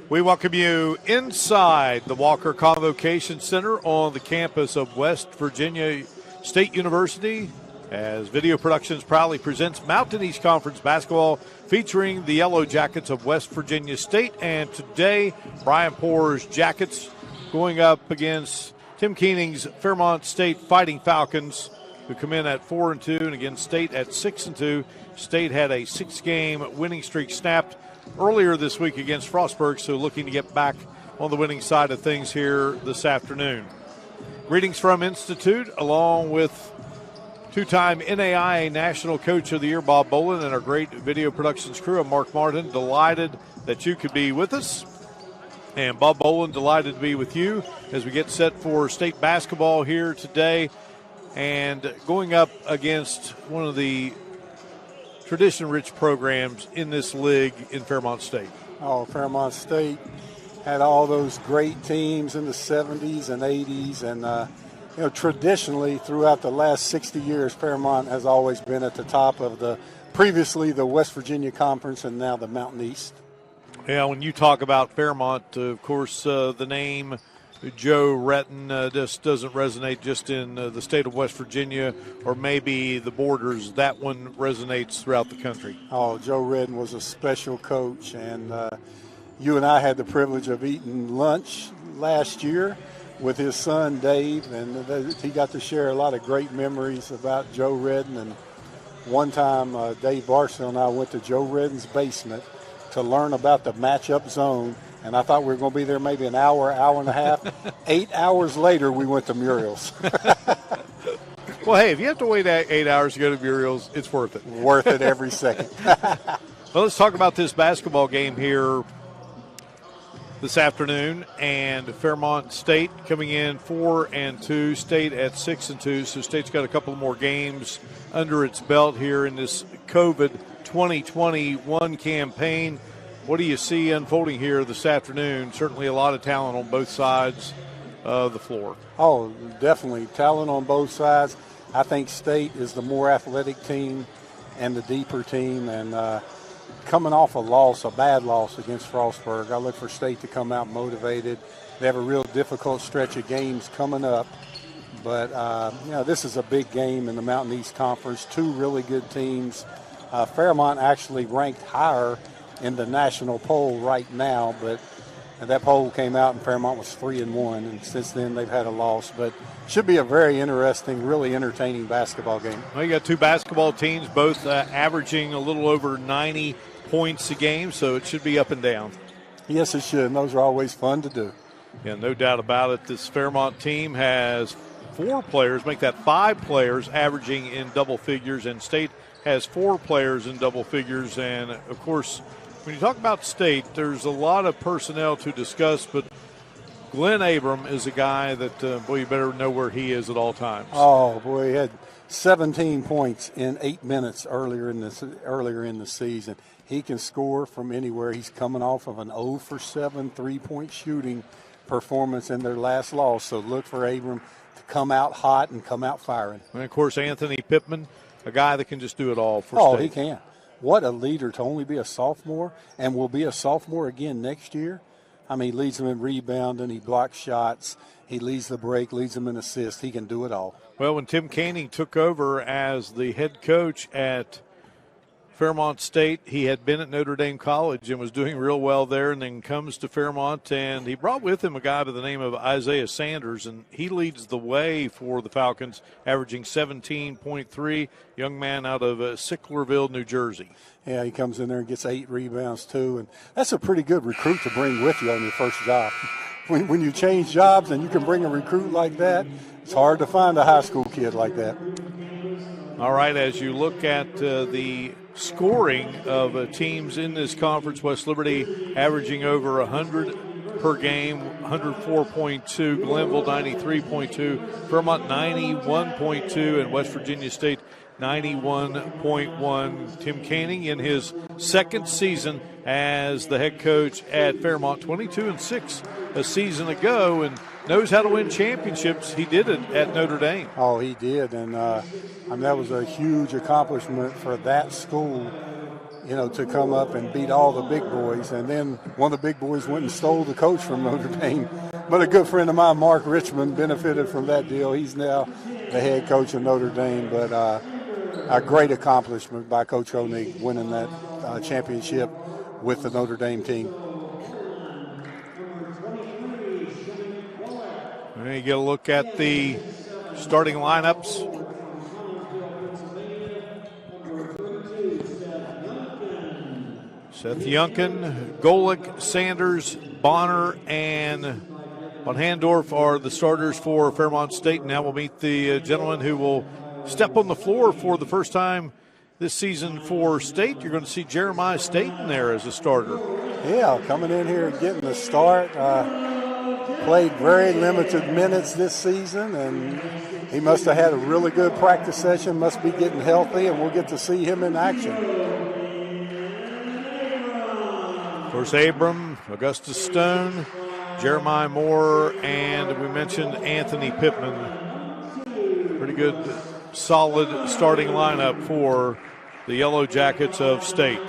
We welcome you inside the Walker Convocation Center on the campus of West Virginia State University as Video Productions proudly presents Mountain East Conference basketball featuring the Yellow Jackets of West Virginia State. And today, Brian Poor's Jackets going up against Tim Keening's Fairmont State Fighting Falcons, who come in at 4-2, and again State at 6-2. State had a 6-game winning streak snapped earlier this week against Frostburg, so looking to get back on the winning side of things here this afternoon. Greetings from Institute, along with two-time NAIA National Coach of the Year, Bob Boland, and our great video productions crew. I'm Mark Martin, delighted that you could be with us. And Bob Boland, delighted to be with you as we get set for state basketball here today and going up against one of the tradition-rich programs in this league in Fairmont State. Oh, Fairmont State had all those great teams in the 70s and 80s, and traditionally throughout the last 60 years, Fairmont has always been at the top of previously the West Virginia Conference and now the Mountain East. Yeah, when you talk about Fairmont, of course, the name Joe Retton just doesn't resonate just in the state of West Virginia or maybe the borders. That one resonates throughout the country. Oh, Joe Retton was a special coach, and you and I had the privilege of eating lunch last year with his son Dave, and he got to share a lot of great memories about Joe Retton. And one time Dave Barstow and I went to Joe Retton's basement to learn about the matchup zone, and I thought we were going to be there maybe an hour, hour and a half. 8 hours later, we went to Muriel's. Well, hey, if you have to wait 8 hours to go to Muriel's, it's worth it. Worth it every second. Well, let's talk about this basketball game here this afternoon. And Fairmont State coming in 4-2, State at 6-2. So State's got a couple more games under its belt here in this COVID 2021 campaign. What do you see unfolding here this afternoon? Certainly a lot of talent on both sides of the floor. Oh, definitely talent on both sides. I think State is the more athletic team and the deeper team, and coming off a bad loss against Frostburg, I look for State to come out motivated. They have a real difficult stretch of games coming up, but this is a big game in the Mountain East Conference. Two really good teams. Fairmont actually ranked higher in the national poll right now, but that poll came out and Fairmont was 3-1, and since then they've had a loss. But should be a very interesting, really entertaining basketball game. Well, you got two basketball teams, both averaging a little over 90 points a game, so it should be up and down. Yes, it should, and those are always fun to do. Yeah, no doubt about it. This Fairmont team has 4 players, make that 5 players averaging in double figures, and State has 4 players in double figures. And, of course, when you talk about State, there's a lot of personnel to discuss, but Glenn Abram is a guy that, you better know where he is at all times. Oh, boy, he had 17 points in 8 minutes earlier in the season. He can score from anywhere. He's coming off of an 0-for-7 three-point shooting performance in their last loss, so look for Abram to come out hot and come out firing. And, of course, Anthony Pittman, a guy that can just do it all for State. Oh, he can. What a leader to only be a sophomore, and will be a sophomore again next year. I mean, he leads them in rebounding, he blocks shots, he leads the break, leads them in assists. He can do it all. Well, when Tim Canning took over as the head coach at Fairmont State, he had been at Notre Dame College and was doing real well there, and then comes to Fairmont, and he brought with him a guy by the name of Isaiah Sanders, and he leads the way for the Falcons, averaging 17.3, young man out of Sicklerville, New Jersey. Yeah, he comes in there and gets 8 rebounds too, and that's a pretty good recruit to bring with you on your first job. When you change jobs and you can bring a recruit like that, it's hard to find a high school kid like that. All right, as you look at the scoring of teams in this conference. West Liberty averaging over 100 per game, 104.2, Glenville 93.2, Vermont 91.2, and West Virginia State 91.1. Tim Canning in his second season as the head coach at Fairmont, 22-6 a season ago, and knows how to win championships. He did it at Notre Dame. Oh, he did, and that was a huge accomplishment for that school, to come up and beat all the big boys. And then one of the big boys went and stole the coach from Notre Dame. But a good friend of mine, Mark Richmond, benefited from that deal. He's now the head coach of Notre Dame. But a great accomplishment by Coach Honig, winning that championship with the Notre Dame team. And you get a look at the starting lineups. Seth Youngkin, Golick, Sanders, Bonner, and Von Handorf are the starters for Fairmont State. Now we'll meet the gentleman who will step on the floor for the first time this season for State. You're going to see Jeremiah Staten there as a starter. Yeah, coming in here and getting the start. Played very limited minutes this season, and he must have had a really good practice session, must be getting healthy, and we'll get to see him in action. Of course, Abram, Augustus Stone, Jeremiah Moore, and we mentioned Anthony Pittman. Pretty good, solid starting lineup for the Yellow Jackets of State.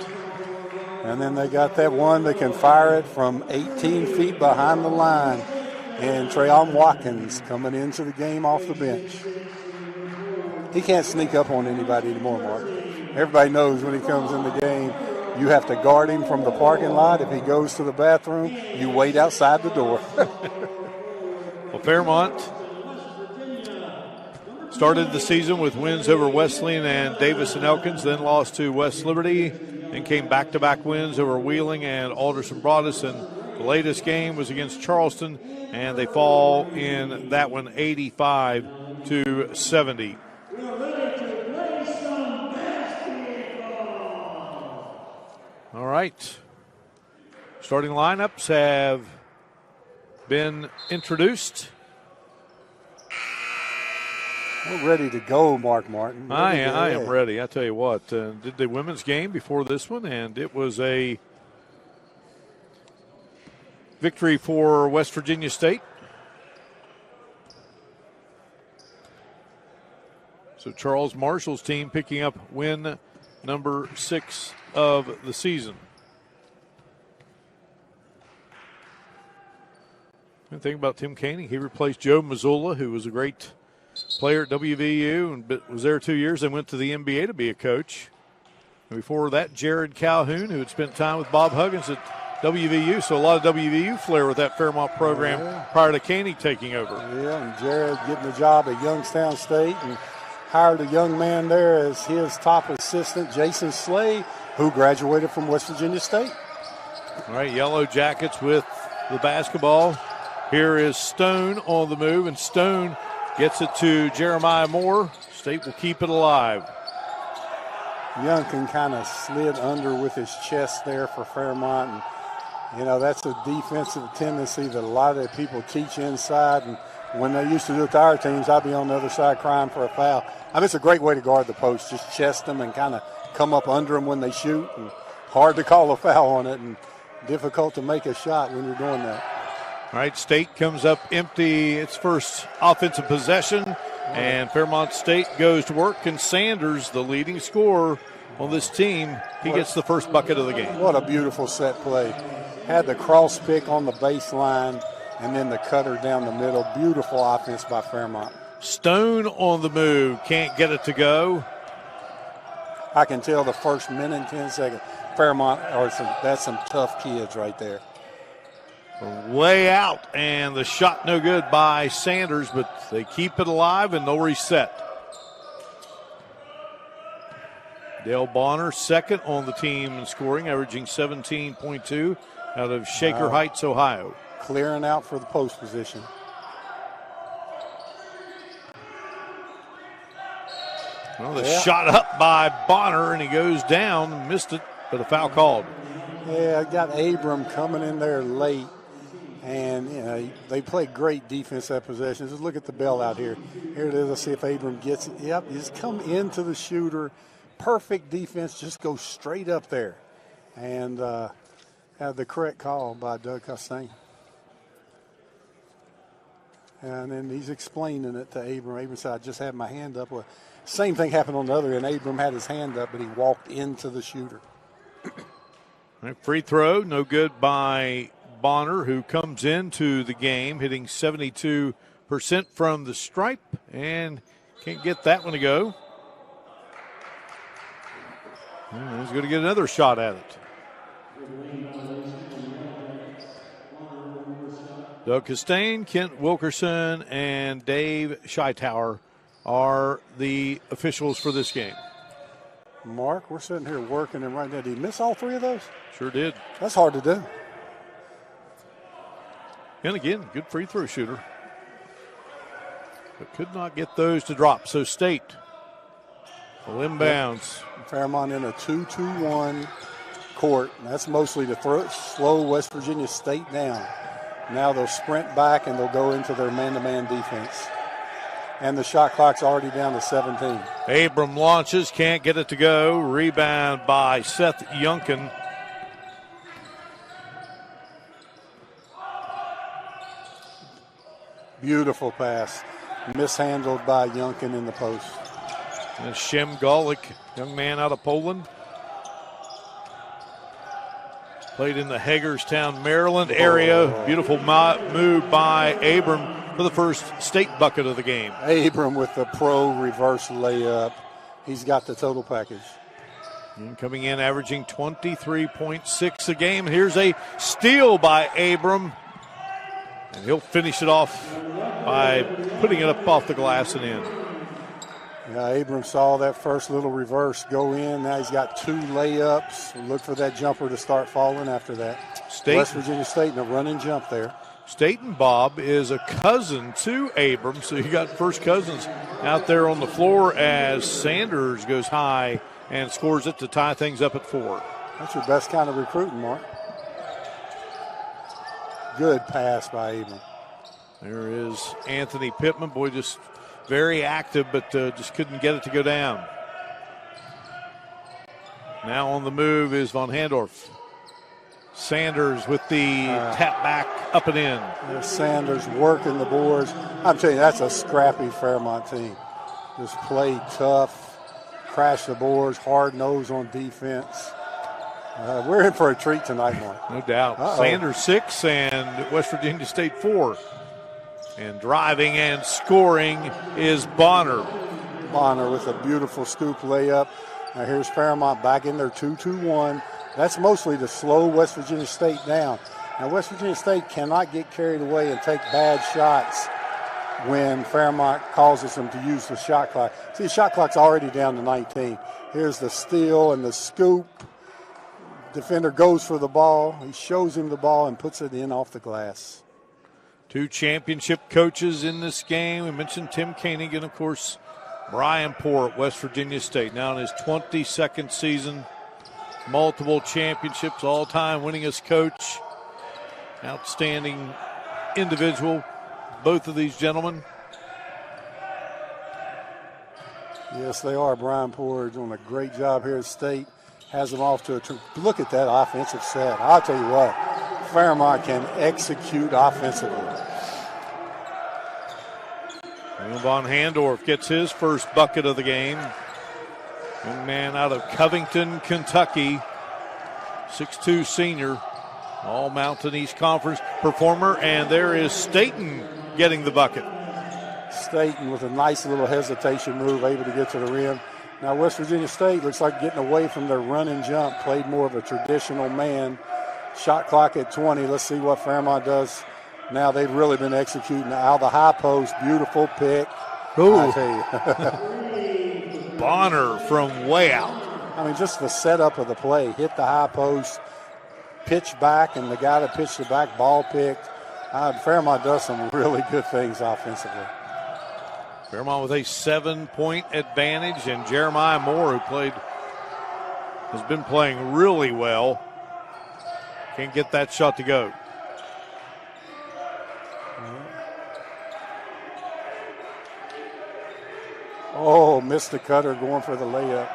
And then they got that one that can fire it from 18 feet behind the line. And Trayon Watkins coming into the game off the bench. He can't sneak up on anybody anymore, Mark. Everybody knows when he comes in the game, you have to guard him from the parking lot. If he goes to the bathroom, you wait outside the door. Well, Fairmont started the season with wins over Wesleyan and Davis and Elkins, then lost to West Liberty, and came back-to-back wins over Wheeling and Alderson Broadus. And the latest game was against Charleston, and they fall in that one 85-70. All right. Starting lineups have been introduced. We're ready to go, Mark Martin. I am ready. I tell you what, did the women's game before this one, and it was a victory for West Virginia State. So Charles Marshall's team picking up win number 6 of the season. And think about Tim Canning. He replaced Joe Mazzulla, who was a great player at WVU and was there 2 years and went to the NBA to be a coach. And before that, Jared Calhoun, who had spent time with Bob Huggins at WVU. So a lot of WVU flair with that Fairmont program prior to Canning taking over. Yeah, and Jared getting the job at Youngstown State and hired a young man there as his top assistant, Jason Slay, who graduated from West Virginia State. All right, Yellow Jackets with the basketball. Here is Stone on the move, and Stone gets it to Jeremiah Moore. State will keep it alive. Youngkin kind of slid under with his chest there for Fairmont. And, that's a defensive tendency that a lot of the people teach inside. And when they used to do it to our teams, I'd be on the other side crying for a foul. It's a great way to guard the post. Just chest them and kind of come up under them when they shoot. And hard to call a foul on it and difficult to make a shot when you're doing that. All right, State comes up empty its first offensive possession, and Fairmont State goes to work, and Sanders, the leading scorer on this team, he gets the first bucket of the game. What a beautiful set play. Had the cross pick on the baseline and then the cutter down the middle. Beautiful offense by Fairmont. Stone on the move, can't get it to go. I can tell the first minute and 10 seconds. Fairmont, that's some tough kids right there. Way out, and the shot no good by Sanders, but they keep it alive and they'll reset. Dale Bonner, second on the team in scoring, averaging 17.2 out of Shaker Heights, Ohio. Clearing out for the post position. Well, the shot up by Bonner, and he goes down, missed it, but a foul called. Yeah, I got Abram coming in there late, and they play great defense that possession. Just look at the bell out here. Here it is. Let's see if Abram gets it. Yep, just come into the shooter. Perfect defense. Just go straight up there, and have the correct call by Doug Costain. And then he's explaining it to Abram. Abram said, "I just had my hand up." Well, same thing happened on the other end. Abram had his hand up, but he walked into the shooter. Free throw, no good by Bonner, who comes into the game hitting 72% from the stripe and can't get that one to go. And he's going to get another shot at it. Doug Costain, Kent Wilkerson, and Dave Scheitauer are the officials for this game. Mark, we're sitting here working, and right now, did he miss all three of those? Sure did. That's hard to do. And again, good free throw shooter. But could not get those to drop. So State will inbounds. Fairmont in a 2-2-1 court. And that's mostly to slow West Virginia State down. Now they'll sprint back and they'll go into their man-to-man defense. And the shot clock's already down to 17. Abram launches, can't get it to go. Rebound by Seth Yunkin. Beautiful pass. Mishandled by Yunkin in the post. And Shem Golick, young man out of Poland. Played in the Hagerstown, Maryland area. Beautiful move by Abram for the first State bucket of the game. Abram with the pro reverse layup. He's got the total package. And coming in, averaging 23.6 a game. Here's a steal by Abram. And he'll finish it off by putting it up off the glass and in. Yeah, Abram saw that first little reverse go in. Now he's got two layups. Look for that jumper to start falling after that. West Virginia State in a run and jump there. Staten Bob is a cousin to Abram, so you got first cousins out there on the floor as Sanders goes high and scores it to tie things up at 4. That's your best kind of recruiting, Mark. Good pass by Abram. There is Anthony Pittman. Boy, just very active, but just couldn't get it to go down. Now on the move is Von Handorf. Sanders with the tap back up and in. There's Sanders working the boards. I'm telling you, that's a scrappy Fairmont team. Just play tough, crash the boards, hard nose on defense. We're in for a treat tonight, Mark. No doubt. Sanders 6 and West Virginia State 4. And driving and scoring is Bonner. Bonner with a beautiful scoop layup. Now here's Fairmont back in their 2-2-1. That's mostly to slow West Virginia State down. Now West Virginia State cannot get carried away and take bad shots when Fairmont causes them to use the shot clock. See, the shot clock's already down to 19. Here's the steal and the scoop. Defender goes for the ball. He shows him the ball and puts it in off the glass. 2 championship coaches in this game. We mentioned Tim Koenig and, of course, Brian Poore at West Virginia State. Now in his 22nd season, multiple championships, all-time winningest coach. Outstanding individual, both of these gentlemen. Yes, they are. Brian Poore doing a great job here at State. Has them off to a look at that offensive set. I'll tell you what, Fairmont can execute offensively. Von Handorf gets his first bucket of the game. Young man out of Covington, Kentucky. 6'2 senior, all Mountain East Conference performer. And there is Staten getting the bucket. Staten with a nice little hesitation move, able to get to the rim. Now West Virginia State looks like getting away from their run and jump, played more of a traditional man. Shot clock at 20. Let's see what Fairmont does. Now they've really been executing out of the high post. Beautiful pick. I tell you. Bonner from way out. I mean, just the setup of the play. Hit the high post, pitch back, and the guy that pitched the back ball picked. Fairmont does some really good things offensively. Fairmont with a 7-point advantage, and Jeremiah Moore, has been playing really well. Can't get that shot to go. Oh, missed the cutter, going for the layup.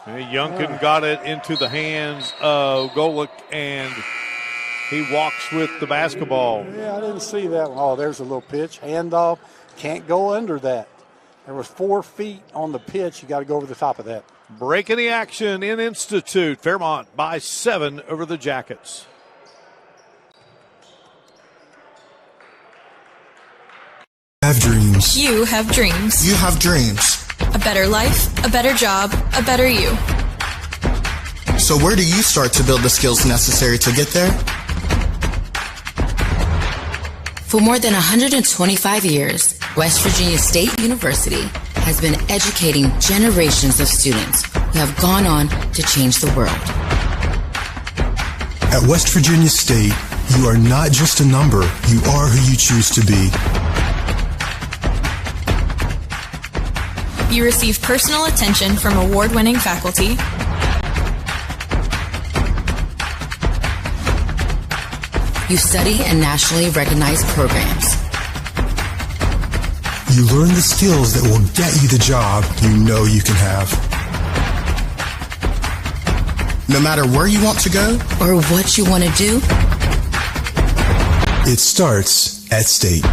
And Youngkin got it into the hands of Golick, and he walks with the basketball. Yeah, I didn't see that one. Oh, there's a little pitch. Handoff. Can't go under that. There was 4 feet on the pitch. You got to go over the top of that. Breaking the action in Institute. Fairmont by 7 over the Jackets. Have dreams. You have dreams. You have dreams. A better life, a better job, a better you. So where do you start to build the skills necessary to get there? For more than 125 years, West Virginia State University has been educating generations of students who have gone on to change the world. At West Virginia State, you are not just a number, you are who you choose to be. You receive personal attention from award-winning faculty. You study in nationally recognized programs. You learn the skills that will get you the job you know you can have. No matter where you want to go or what you want to do, it starts at State.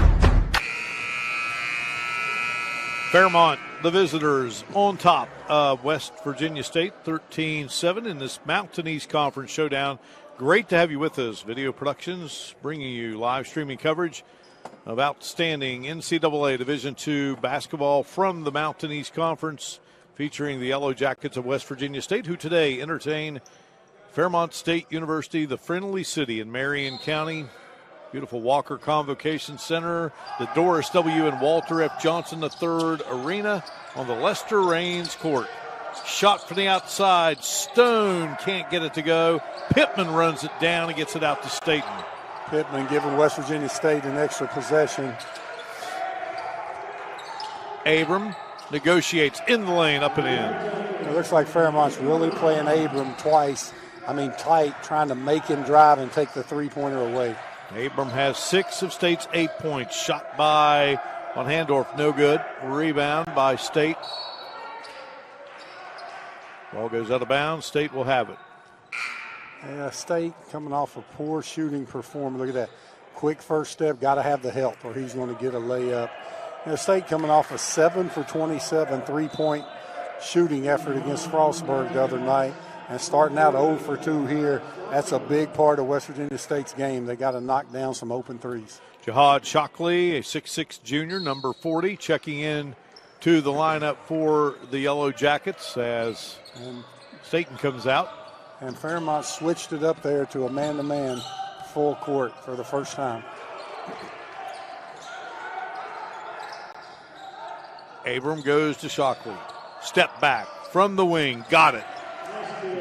Fairmont, the visitors, on top of West Virginia State, 13-7 in this Mountain East Conference showdown. Great to have you with us. Video Productions bringing you live streaming coverage of outstanding NCAA Division II basketball from the Mountain East Conference, featuring the Yellow Jackets of West Virginia State, who today entertain Fairmont State University, the friendly city in Marion County. Beautiful Walker Convocation Center, the Doris W. and Walter F. Johnson III Arena on the Lester Raines Court. Shot from the outside. Stone can't get it to go. Pittman runs it down and gets it out to Staten. Pittman giving West Virginia State an extra possession. Abram negotiates in the lane, up and in. It looks like Fairmont's really playing Abram twice. Tight, trying to make him drive and take the three-pointer away. Abram has 6 of State's 8 points. Shot by on Handorf, no good. Rebound by State. Ball goes out of bounds. State will have it. Yeah, State coming off a poor shooting performance. Look at that. Quick first step, got to have the help or he's going to get a layup. State coming off a 7 for 27 3-point shooting effort against Frostburg the other night and starting out 0 for 2 here. That's a big part of West Virginia State's game. They got to knock down some open threes. Jihad Shockley, a 6'6 junior, number 40, checking in to the lineup for the Yellow Jackets as Staten comes out. And Fairmont switched it up there to a man-to-man full court for the first time. Abram goes to Shockley. Step back from the wing. Got it.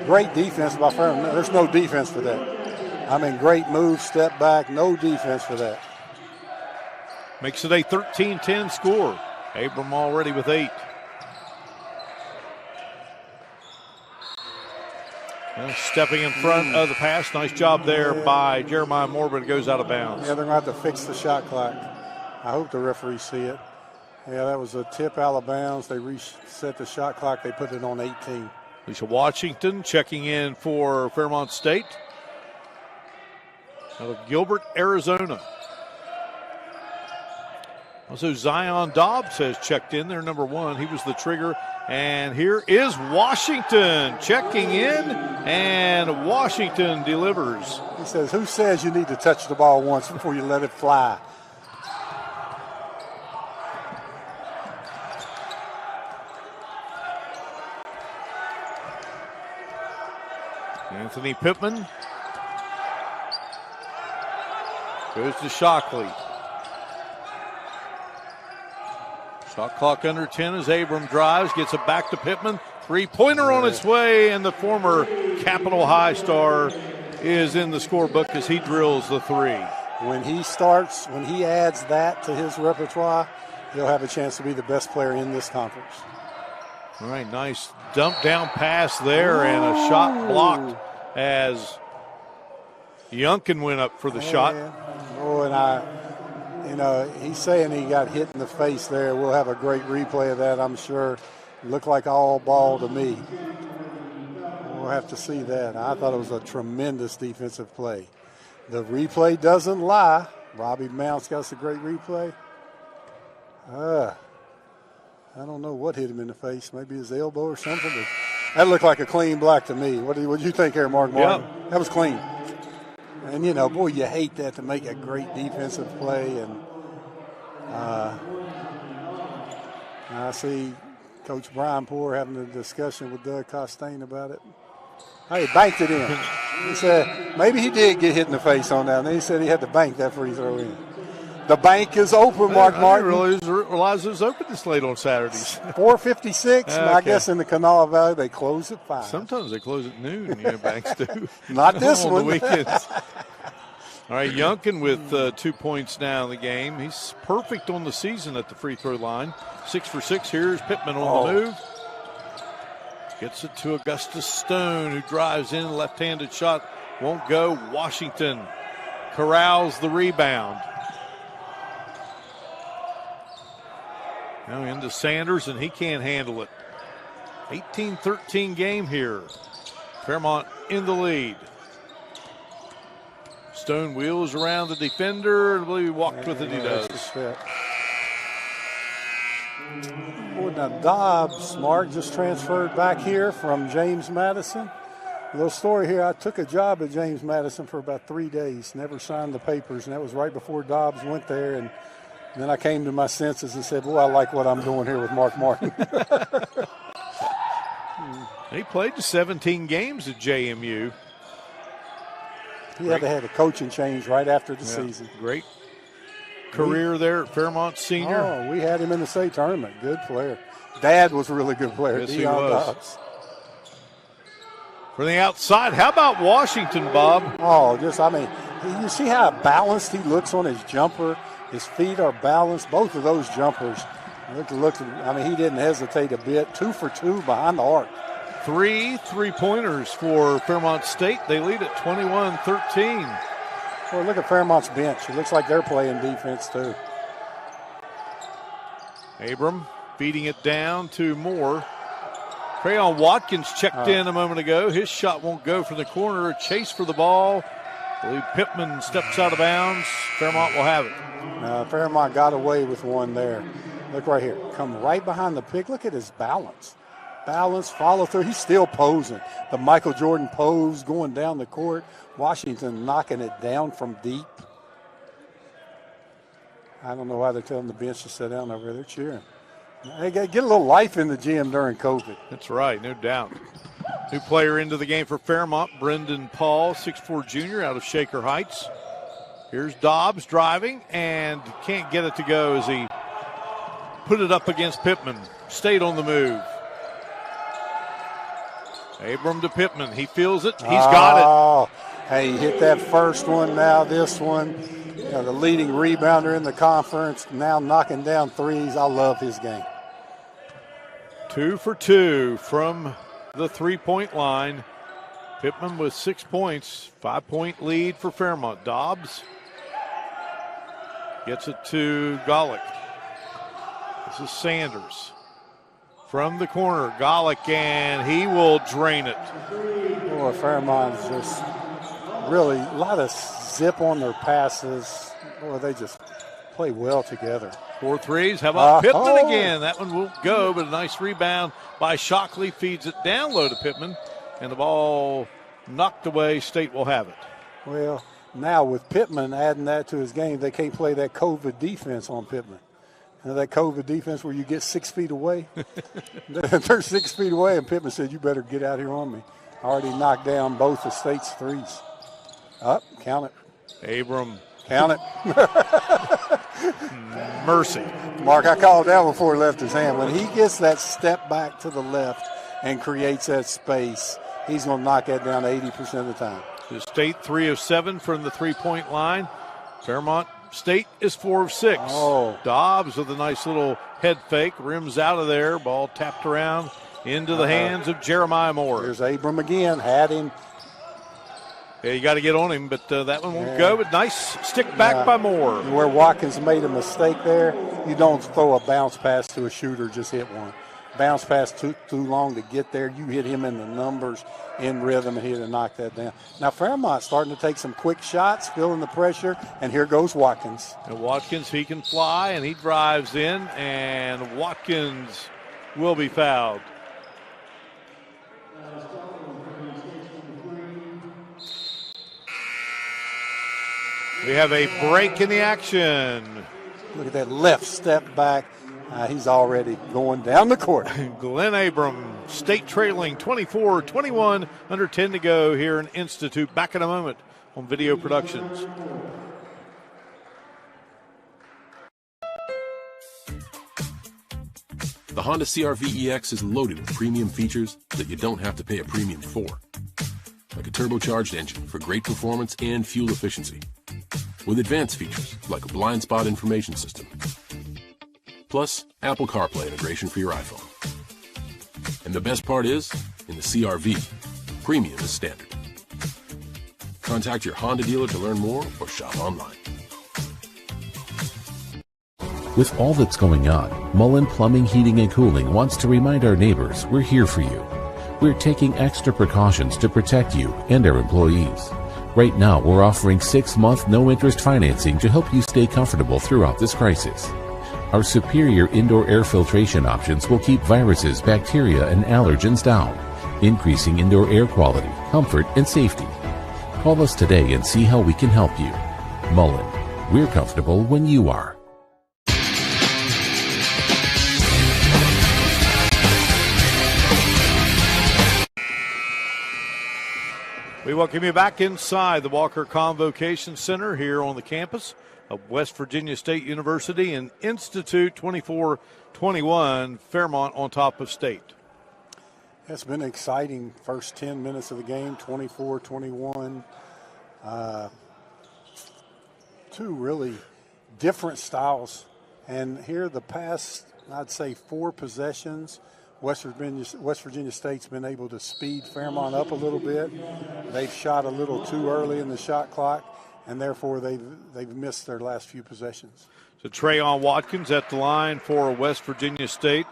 Great defense by Fairmont. There's no defense for that. Great move, step back, no defense for that. Makes it a 13-10 score. Abram already with 8. Stepping in front of the pass. Nice job there by Jeremiah Moore, but it goes out of bounds. Yeah, they're going to have to fix the shot clock. I hope the referees see it. Yeah, that was a tip out of bounds. They reset the shot clock. They put it on 18. Lisa Washington checking in for Fairmont State out of Gilbert, Arizona. Also, Zion Dobbs has checked in there, number 1. He was the trigger. And here is Washington checking in, and Washington delivers. He says, who says you need to touch the ball once before you let it fly? Anthony Pittman goes to Shockley. Shot clock under 10 as Abram drives, gets it back to Pittman. Three-pointer on its way, and the former Capital High star is in the scorebook as he drills the 3. when he adds that to his repertoire, he'll have a chance to be the best player in this conference. All right, nice dump down pass there and a shot blocked as Youngkin went up for the shot. Oh, and he's saying he got hit in the face there. We'll have a great replay of that, I'm sure. Looked like all ball to me. We'll have to see that. I thought it was a tremendous defensive play. The replay doesn't lie. Robbie Mounts got us a great replay. I don't know what hit him in the face. Maybe his elbow or something. But that looked like a clean block to me. What did you think here, Mark Martin? Yep. That was clean. And, boy, you hate that to make a great defensive play. And I see Coach Brian Poore having a discussion with Doug Costain about it. He banked it in. He said maybe he did get hit in the face on that. And then he said he had to bank that free throw in. The bank is open, Mark Martin. I didn't realize it was open this late on Saturdays. 4:56. Okay. I guess in the Kanawha Valley they close at 5. Sometimes they close at noon, banks do. Not this on one. the weekends. All right, Youngkin with 2 points now in the game. He's perfect on the season at the free throw line. 6 for 6. Here's Pittman on the move. Gets it to Augustus Stone, who drives in. Left-handed shot won't go. Washington corrals the rebound. Now into Sanders, and he can't handle it. 18-13 game here. Fairmont in the lead. Stone wheels around the defender, and I believe he walked with it. He does. Now Dobbs, Mark, just transferred back here from James Madison. A little story here. I took a job at James Madison for about 3 days, never signed the papers, and that was right before Dobbs went there. And then I came to my senses and said, boy, I like what I'm doing here with Mark Martin. He played 17 games at JMU. He had to have a coaching change right after the season. Great career there at Fairmont Senior. Oh, we had him in the state tournament. Good player. Dad was a really good player. Yes, he was. From the outside, how about Washington, Bob? Oh, you see how balanced he looks on his jumper? His feet are balanced. Both of those jumpers. He didn't hesitate a bit. 2 for 2 behind the arc. 3 3-pointers for Fairmont State. They lead at 21-13. Well, look at Fairmont's bench. It looks like they're playing defense, too. Abram feeding it down to Moore. Crayon Watkins checked in a moment ago. His shot won't go from the corner. A chase for the ball. I believe Pittman steps out of bounds. Fairmont will have it. Fairmont got away with one there. Look right here. Come right behind the pick. Look at his balance. Follow through. He's still posing. The Michael Jordan pose going down the court. Washington knocking it down from deep. I don't know why they're telling the bench to sit down over there. They're cheering. They got to get a little life in the gym during COVID. That's right, no doubt. New player into the game for Fairmont, Brendan Paul, 6'4 junior out of Shaker Heights. Here's Dobbs driving and can't get it to go as he put it up against Pittman. Stayed on the move. Abram to Pittman. He feels it. He's got it. Hey, he hit that first one, now this one. The leading rebounder in the conference, now knocking down threes. I love his game. 2 for 2 from the three-point line. Pittman with 6 points. 5-point lead for Fairmont. Dobbs gets it to Golick. This is Sanders. From the corner, Golick, and he will drain it. Boy, Fairmont's just really a lot of zip on their passes. Boy, they just play well together. 4 threes. How about Pittman again? That one won't go, but a nice rebound by Shockley. Feeds it down low to Pittman, and the ball knocked away. State will have it. Well, now with Pittman adding that to his game, they can't play that COVID defense on Pittman. That COVID defense where you get 6 feet away. They're 6 feet away, and Pittman said, you better get out here on me. I already knocked down both the State's threes. Count it. Abram. Count it. Mercy. Mark, I called that before he left his hand. When he gets that step back to the left and creates that space, he's going to knock that down 80% of the time. The State 3 of 7 from the three-point line. Fairmont State is 4 of 6. Oh. Dobbs with a nice little head fake, rims out of there, ball tapped around into the hands of Jeremiah Moore. Here's Abram again, had him. Yeah, you got to get on him, but that one won't go. But nice stick back by Moore. Where Watkins made a mistake there, you don't throw a bounce pass to a shooter, just hit one. Bounce pass too long to get there. You hit him in the numbers, in rhythm, and he'd have knocked that down. Now Fairmont's starting to take some quick shots, feeling the pressure, and here goes Watkins. And Watkins, he can fly, and he drives in, and Watkins will be fouled. We have a break in the action. Look at that left step back. He's already going down the court. Glenn Abram, State trailing 24-21, under 10 to go here in Institute. Back in a moment on Video Productions. The Honda CR-V EX is loaded with premium features that you don't have to pay a premium for. Like a turbocharged engine for great performance and fuel efficiency. With advanced features like a blind spot information system. Plus, Apple CarPlay integration for your iPhone. And the best part is, in the CR-V, premium is standard. Contact your Honda dealer to learn more or shop online. With all that's going on, Mullen Plumbing, Heating, and Cooling wants to remind our neighbors we're here for you. We're taking extra precautions to protect you and our employees. Right now, we're offering 6-month no-interest financing to help you stay comfortable throughout this crisis. Our superior indoor air filtration options will keep viruses, bacteria, and allergens down, increasing indoor air quality, comfort, and safety. Call us today and see how we can help you. Mullen, we're comfortable when you are. We welcome you back inside the Walker Convocation Center here on the campus of West Virginia State University and Institute. 24-21, Fairmont on top of State. It's been an exciting first 10 minutes of the game, 24-21. Two really different styles. And here the past, I'd say, 4 possessions, West Virginia State's been able to speed Fairmont up a little bit. They've shot a little too early in the shot clock, and therefore they've missed their last few possessions. So Trayon Watkins at the line for West Virginia State.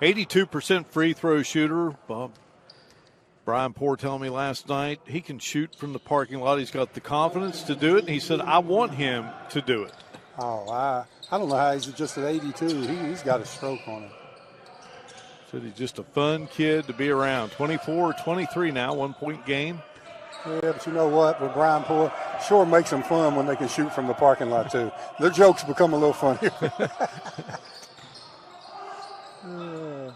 82% free throw shooter. Brian Poore telling me last night he can shoot from the parking lot. He's got the confidence to do it, and he said, I want him to do it. Oh, I don't know how he's just at 82. He's got a stroke on him. Said he's just a fun kid to be around. 24-23 now, 1-point game. Yeah, but you know what? With Brian Poore, sure makes them fun when they can shoot from the parking lot, too. Their jokes become a little funnier.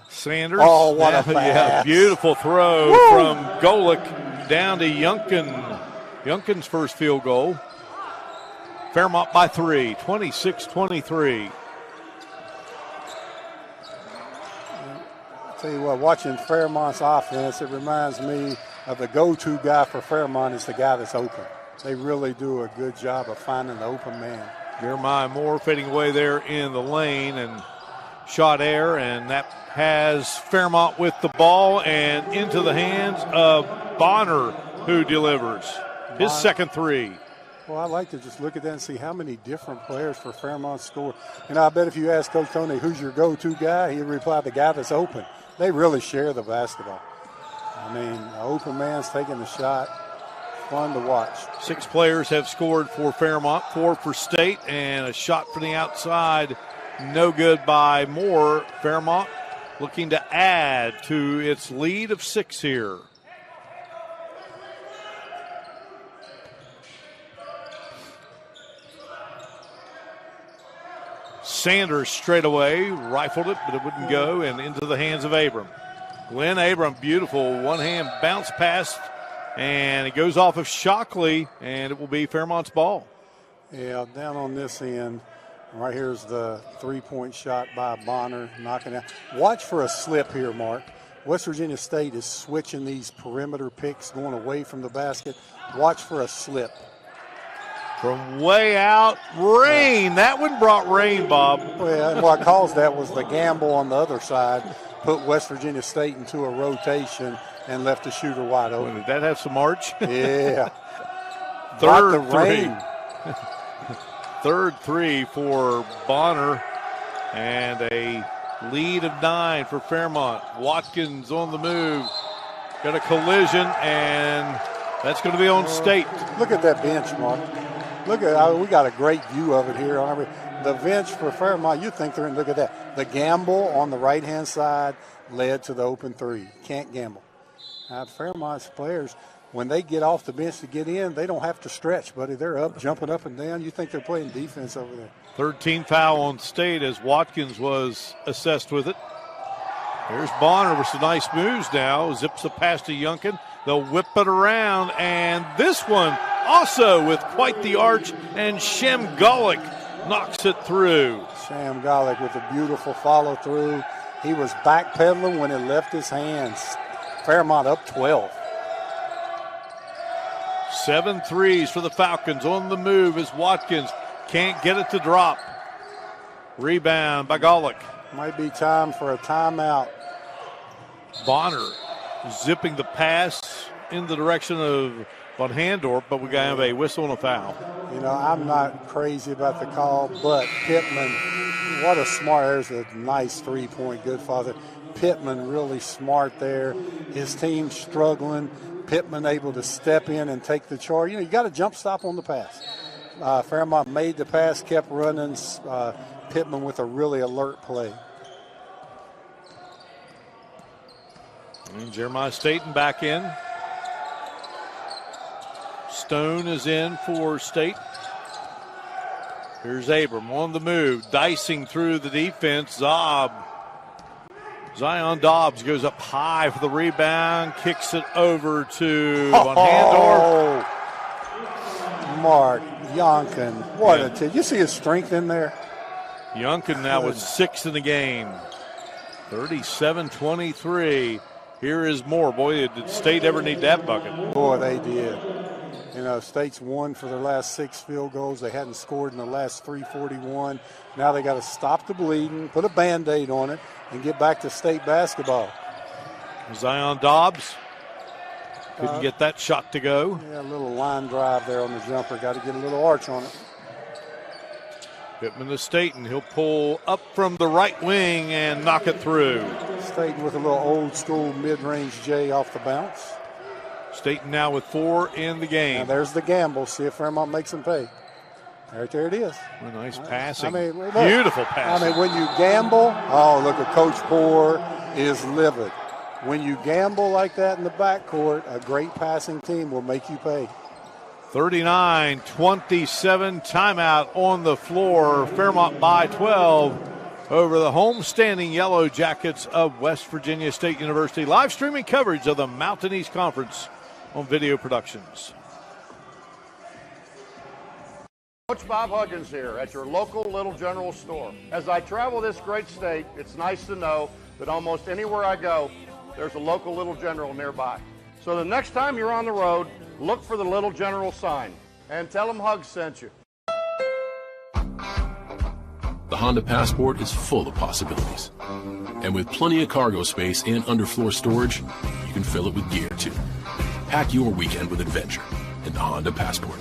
Sanders. Oh, what a pass. Yeah, beautiful throw from Golick down to Youngkin. Youngkin's first field goal. Fairmont by 3, 26-23. Tell you what, watching Fairmont's offense, it reminds me of the go-to guy for Fairmont is the guy that's open. They really do a good job of finding the open man. Jeremiah Moore fading away there in the lane and shot air, and that has Fairmont with the ball and into the hands of Bonner, who delivers his second three. Well, I like to just look at that and see how many different players for Fairmont score. And I bet if you ask Coach Tony, who's your go-to guy, he'd reply, the guy that's open. They really share the basketball. I mean, the open man's taking the shot. Fun to watch. 6 players have scored for Fairmont, 4 for State, and a shot from the outside. No good by Moore. Fairmont looking to add to its lead of 6 here. Sanders straight away, rifled it, but it wouldn't go, and into the hands of Abram. Glenn Abram, beautiful one-hand bounce pass, and it goes off of Shockley, and it will be Fairmont's ball. Yeah, down on this end, right here's the three-point shot by Bonner, knocking out. Watch for a slip here, Mark. West Virginia State is switching these perimeter picks, going away from the basket. Watch for a slip. From way out, rain. That one brought rain, Bob. Well, what caused that was the gamble on the other side, put West Virginia State into a rotation and left the shooter wide open. Did that have some arch? Yeah. Third three. Third three for Bonner, and a lead of 9 for Fairmont. Watkins on the move. Got a collision, and that's going to be on State. Look at that bench, Mark. Look at, we got a great view of it here. The bench for Fairmont, you think they're in, look at that. The gamble on the right-hand side led to the open three. Can't gamble. Now, Fairmont's players, when they get off the bench to get in, they don't have to stretch, buddy. They're up, jumping up and down. You think they're playing defense over there. 13th foul on State as Watkins was assessed with it. Here's Bonner with some nice moves now. Zips a pass to Yunkin. They'll whip it around, and this one also with quite the arch, and Shem Golick knocks it through. Shem Golick with a beautiful follow through. He was backpedaling when it left his hands. Fairmont up 12. 7 threes for the Falcons. On the move is Watkins. Can't get it to drop. Rebound by Golick. Might be time for a timeout. Bonner zipping the pass in the direction of Von Handorp, but we got to have a whistle and a foul. You know, I'm not crazy about the call, but Pittman, what a smart, there's a nice three-point, good father. Pittman really smart there. His team struggling. Pittman able to step in and take the charge. You know, you got a jump stop on the pass. Fairmont made the pass, kept running. Pittman with a really alert play. And Jeremiah Staten back in. Stone is in for State. Here's Abram on the move, dicing through the defense. Zion Dobbs goes up high for the rebound, kicks it over to Von Handorf. Mark Yonkin, what a tip. You see his strength in there? Yunkin now with 6 in the game. 37-23. Here is more. Boy, did State ever need that bucket? Boy, they did. You know, State's won for their last 6 field goals. They hadn't scored in the last 3:41. Now they got to stop the bleeding, put a Band-Aid on it, and get back to State basketball. Zion Dobbs couldn't get that shot to go. Yeah, a little line drive there on the jumper. Got to get a little arch on it. Pittman to Staten. He'll pull up from the right wing and knock it through. Staten with a little old school mid-range J off the bounce. Staten now with 4 in the game. Now there's the gamble. See if Fairmont makes them pay. Right there it is. A nice passing. Look, beautiful passing. I mean, when you gamble, oh, look at Coach Poore is livid. When you gamble like that in the backcourt, a great passing team will make you pay. 39-27, timeout on the floor. Fairmont by 12 over the homestanding Yellow Jackets of West Virginia State University. Live streaming coverage of the Mountain East Conference on Video Productions. Coach Bob Huggins here at your local Little General store. As I travel this great state, it's nice to know that almost anywhere I go, there's a local Little General nearby. So the next time you're on the road, look for the Little General sign and tell them Hugs sent you. The Honda Passport is full of possibilities. And with plenty of cargo space and underfloor storage, you can fill it with gear too. Pack your weekend with adventure in the Honda Passport.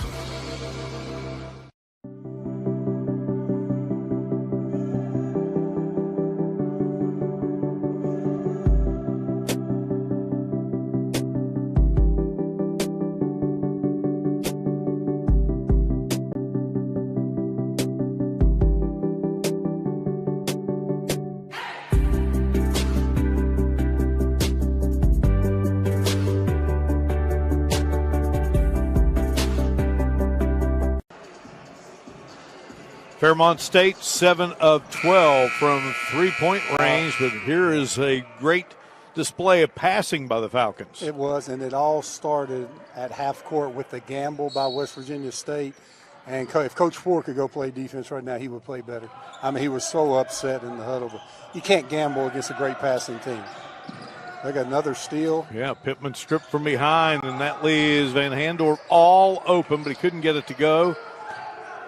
Fairmont State, 7 of 12 from three-point range, but here is a great display of passing by the Falcons. It was, and it all started at half court with the gamble by West Virginia State. And if Coach Poore could go play defense right now, he would play better. I mean, he was so upset in the huddle. But you can't gamble against a great passing team. They got another steal. Yeah, Pittman stripped from behind, and that leaves Van Handorp all open, but he couldn't get it to go.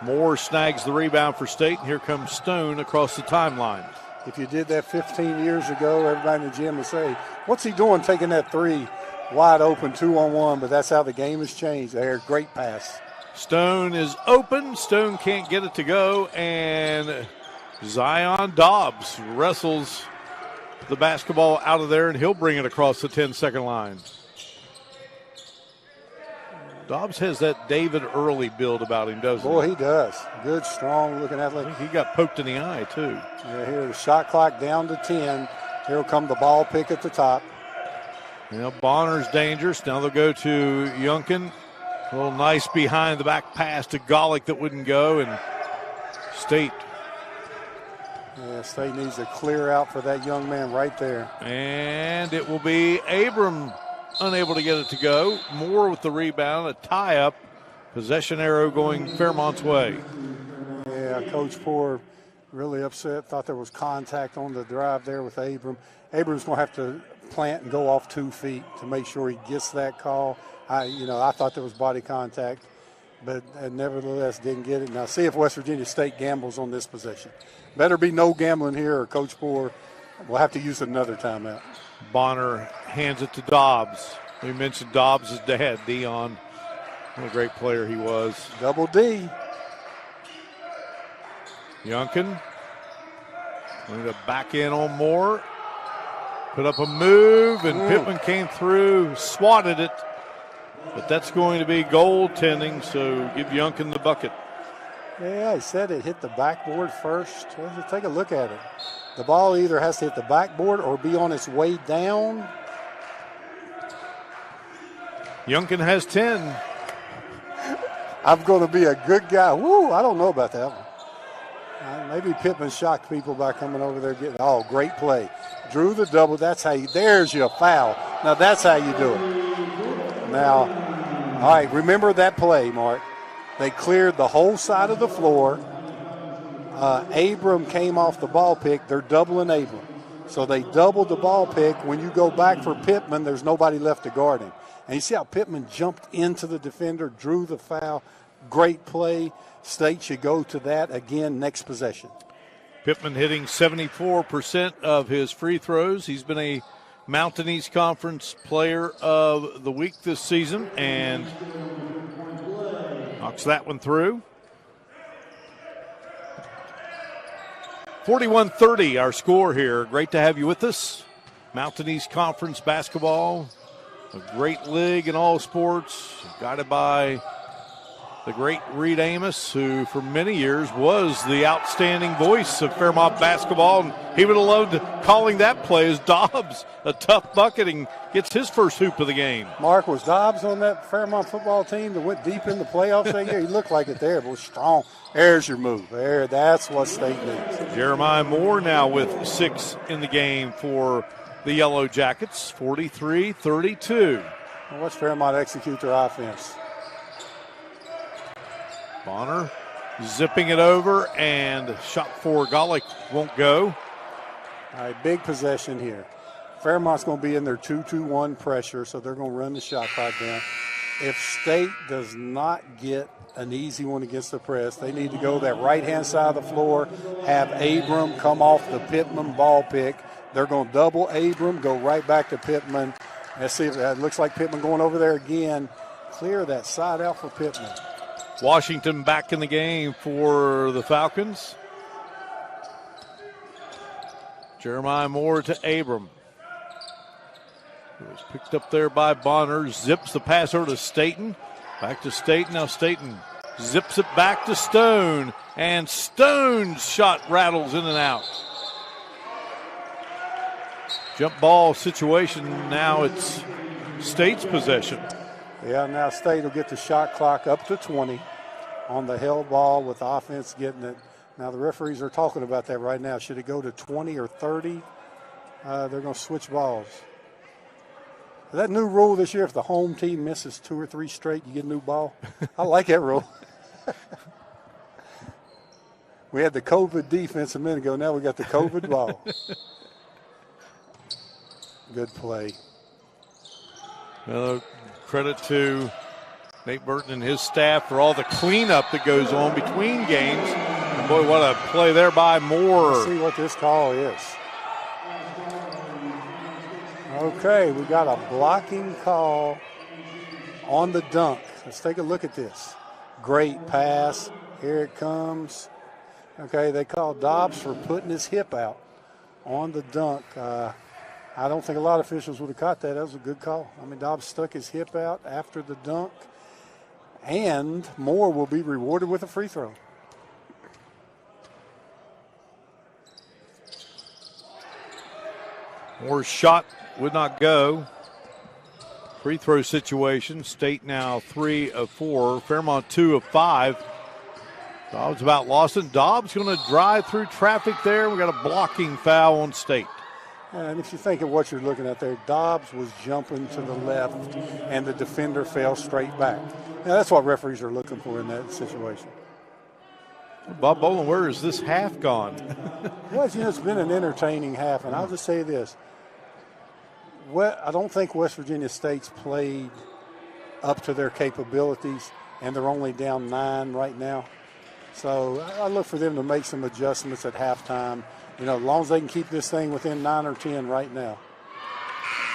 Moore snags the rebound for State, and here comes Stone across the timeline. If you did that 15 years ago, everybody in the gym would say, what's he doing taking that three wide open 2-on-1? But that's how the game has changed there. Great pass. Stone is open. Stone can't get it to go, and Zion Dobbs wrestles the basketball out of there, and he'll bring it across the 10-second line. Dobbs has that David Early build about him, doesn't he? Boy, he does. Good, strong looking athlete. I think he got poked in the eye, too. Yeah, here the shot clock down to 10. Here will come the ball pick at the top. Bonner's dangerous. Now they'll go to Yunkin. A little nice behind the back pass to Golick that wouldn't go, and State. Yeah, State needs to clear out for that young man right there. And it will be Abram unable to get it to go. Moore with the rebound, a tie-up. Possession arrow going Fairmont's way. Yeah, Coach Poore really upset. Thought there was contact on the drive there with Abram. Abram's going to have to plant and go off 2 feet to make sure he gets that call. I thought there was body contact, but nevertheless didn't get it. Now see if West Virginia State gambles on this possession. Better be no gambling here, or Coach Poore will have to use another timeout. Bonner hands it to Dobbs. We mentioned Dobbs' dad, Dion. What a great player he was. Double D. Yunkin. Going to back in on Moore. Put up a move, and Pittman came through, swatted it. But that's going to be goaltending, so give Yunkin the bucket. Yeah, I said it hit the backboard first. Let's take a look at it. The ball either has to hit the backboard or be on its way down. Yunkin has 10. I'm going to be a good guy. Woo, I don't know about that one. Maybe Pittman shocked people by coming over there getting, great play. Drew the double. There's your foul. Now that's how you do it. Now, all right, remember that play, Mark. They cleared the whole side of the floor. Abram came off the ball pick. They're doubling Abram. So they doubled the ball pick. When you go back for Pittman, there's nobody left to guard him. And you see how Pittman jumped into the defender, drew the foul. Great play. State should go to that again next possession. Pittman hitting 74% of his free throws. He's been a Mountain East Conference Player of the Week this season and knocks that one through. 41-30 our score here. Great to have you with us. Mountain East Conference basketball, a great league in all sports, guided by the great Reed Amos, who for many years was the outstanding voice of Fairmont basketball. And he would have loved calling that play as Dobbs, a tough bucketing, gets his first hoop of the game. Mark, was Dobbs on that Fairmont football team that went deep in the playoffs that year? He looked like it there, but was strong. There's your move. There, that's what State needs. Jeremiah Moore now with 6 in the game for the Yellow Jackets, 43-32. Well, watch Fairmont execute their offense. Bonner zipping it over, and shot for Golick won't go. All right, big possession here. Fairmont's going to be in their 2-2-1 pressure, so they're going to run the shot clock down. If State does not get an easy one against the press, they need to go that right-hand side of the floor, have Abram come off the Pittman ball pick. They're going to double Abram, go right back to Pittman. Let's see if it looks like Pittman going over there again. Clear that side out for Pittman. Washington back in the game for the Falcons. Jeremiah Moore to Abram. It was picked up there by Bonner. Zips the pass over to Staten. Back to Staten. Now Staten zips it back to Stone. And Stone's shot rattles in and out. Jump ball situation. Now it's State's possession. Yeah, now State will get the shot clock up to 20 on the held ball with the offense getting it. Now the referees are talking about that right now. Should it go to 20 or 30? They're going to switch balls. That new rule this year, if the home team misses 2 or 3 straight, you get a new ball. I like that rule. We had the COVID defense a minute ago. Now we got the COVID ball. Good play. Credit to Nate Burton and his staff for all the cleanup that goes on between games. And boy, what a play there by Moore. Let's see what this call is. Okay, we got a blocking call on the dunk. Let's take a look at this. Great pass. Here it comes. Okay, they called Dobbs for putting his hip out on the dunk. I don't think a lot of officials would have caught that. That was a good call. I mean, Dobbs stuck his hip out after the dunk. And Moore will be rewarded with a free throw. Moore's shot would not go. Free throw situation. State now 3 of 4. Fairmont 2 of 5. Dobbs about lost it. Dobbs going to drive through traffic there. We got a blocking foul on State. And if you think of what you're looking at there, Dobbs was jumping to the left, and the defender fell straight back. Now, that's what referees are looking for in that situation. Bob Boland, where is this half gone? Well, you know, it's been an entertaining half, and I'll just say this. I don't think West Virginia State's played up to their capabilities, and they're only down 9 right now. So I look for them to make some adjustments at halftime. You know, as long as they can keep this thing within 9 or 10 right now.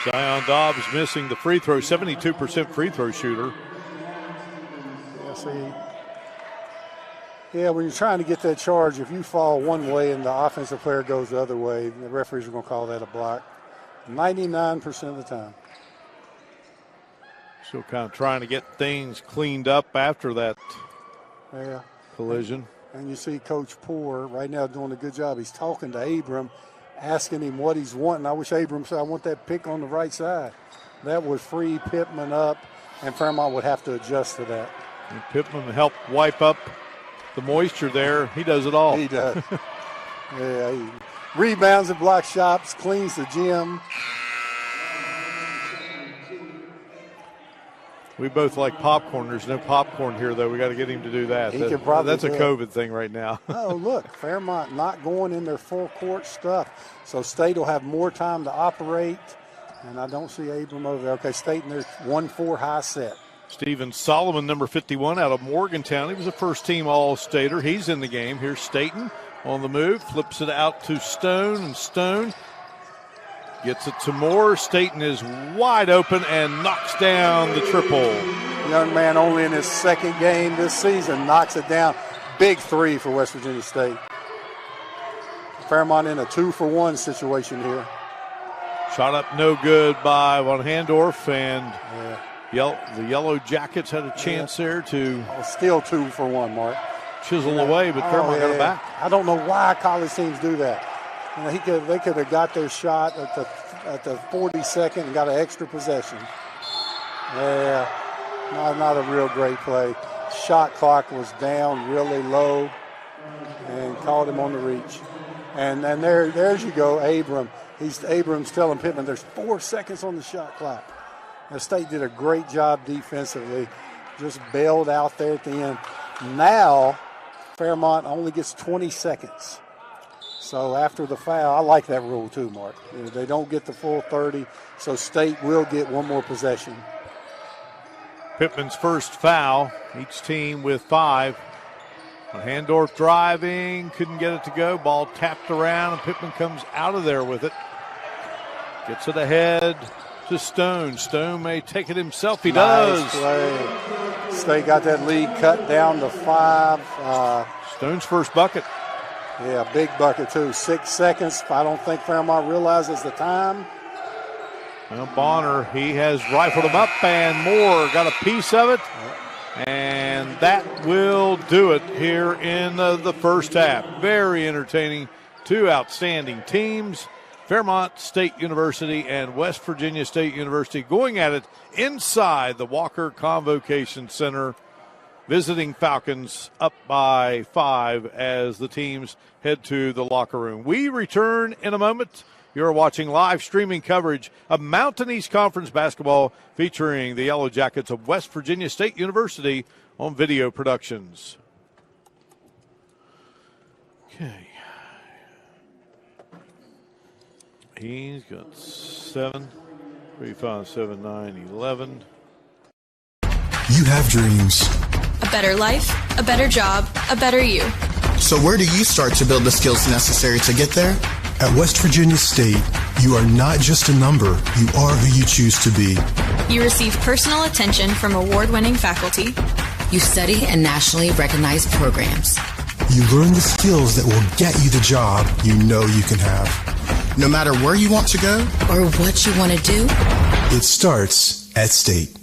Zion Dobbs missing the free throw, 72% free throw shooter. Yeah, see. Yeah, when you're trying to get that charge, if you fall one way and the offensive player goes the other way, the referees are going to call that a block 99% of the time. Still kind of trying to get things cleaned up after that collision. And you see Coach Poore right now doing a good job. He's talking to Abram, asking him what he's wanting. I wish Abram said, I want that pick on the right side. That would free Pittman up, and Fairmont would have to adjust to that. And Pittman helped wipe up the moisture there. He does it all. He does. Yeah, he rebounds and block shots, cleans the gym. We both like popcorn. There's no popcorn here, though. We got to get him to do that. He could probably That's a COVID thing right now. Oh, look, Fairmont not going in their full court stuff. So State will have more time to operate, and I don't see Abram over there. Okay, State in their 1-4 high set. Steven Solomon, number 51, out of Morgantown. He was a first-team All-Stater. He's in the game. Here's Staten on the move. Flips it out to Stone, and Stone gets it to Moore. Staten is wide open and knocks down the triple. Young man only in his second game this season knocks it down. Big three for West Virginia State. Fairmont in a 2-for-1 situation here. Shot up no good by Von Handorf, and the Yellow Jackets had a chance there to still 2-for-1, Mark. Chisel away, but Fairmont got it back. I don't know why college teams do that. You know, they could have got their shot at the 42nd and got an extra possession. Yeah, not a real great play. Shot clock was down really low and caught him on the reach. And there's you go, Abram. Abram's telling Pittman there's 4 seconds on the shot clock. The State did a great job defensively, just bailed out there at the end. Now Fairmont only gets 20 seconds. So after the foul, I like that rule too, Mark. You know, they don't get the full 30, so State will get one more possession. Pittman's first foul, each team with 5. Handorf driving, couldn't get it to go. Ball tapped around, and Pittman comes out of there with it. Gets it ahead to Stone. Stone may take it himself. He does. Play. State got that lead cut down to 5. Stone's first bucket. Yeah, big bucket too. 6 seconds. I don't think Fairmont realizes the time. Well, Bonner, he has rifled him up, and Moore got a piece of it. And that will do it here in the first half. Very entertaining. 2 outstanding teams. Fairmont State University and West Virginia State University going at it inside the Walker Convocation Center. Visiting Falcons up by 5 as the teams head to the locker room. We return in a moment. You're watching live streaming coverage of Mountain East Conference basketball featuring the Yellow Jackets of West Virginia State University on Video Productions. Okay. He's got 7, 3, 5, 7, 9, 11. You have dreams. A better life, a better job, a better you. So where do you start to build the skills necessary to get there? At West Virginia State, you are not just a number, you are who you choose to be. You receive personal attention from award-winning faculty. You study in nationally recognized programs. You learn the skills that will get you the job you know you can have. No matter where you want to go or what you want to do, it starts at State.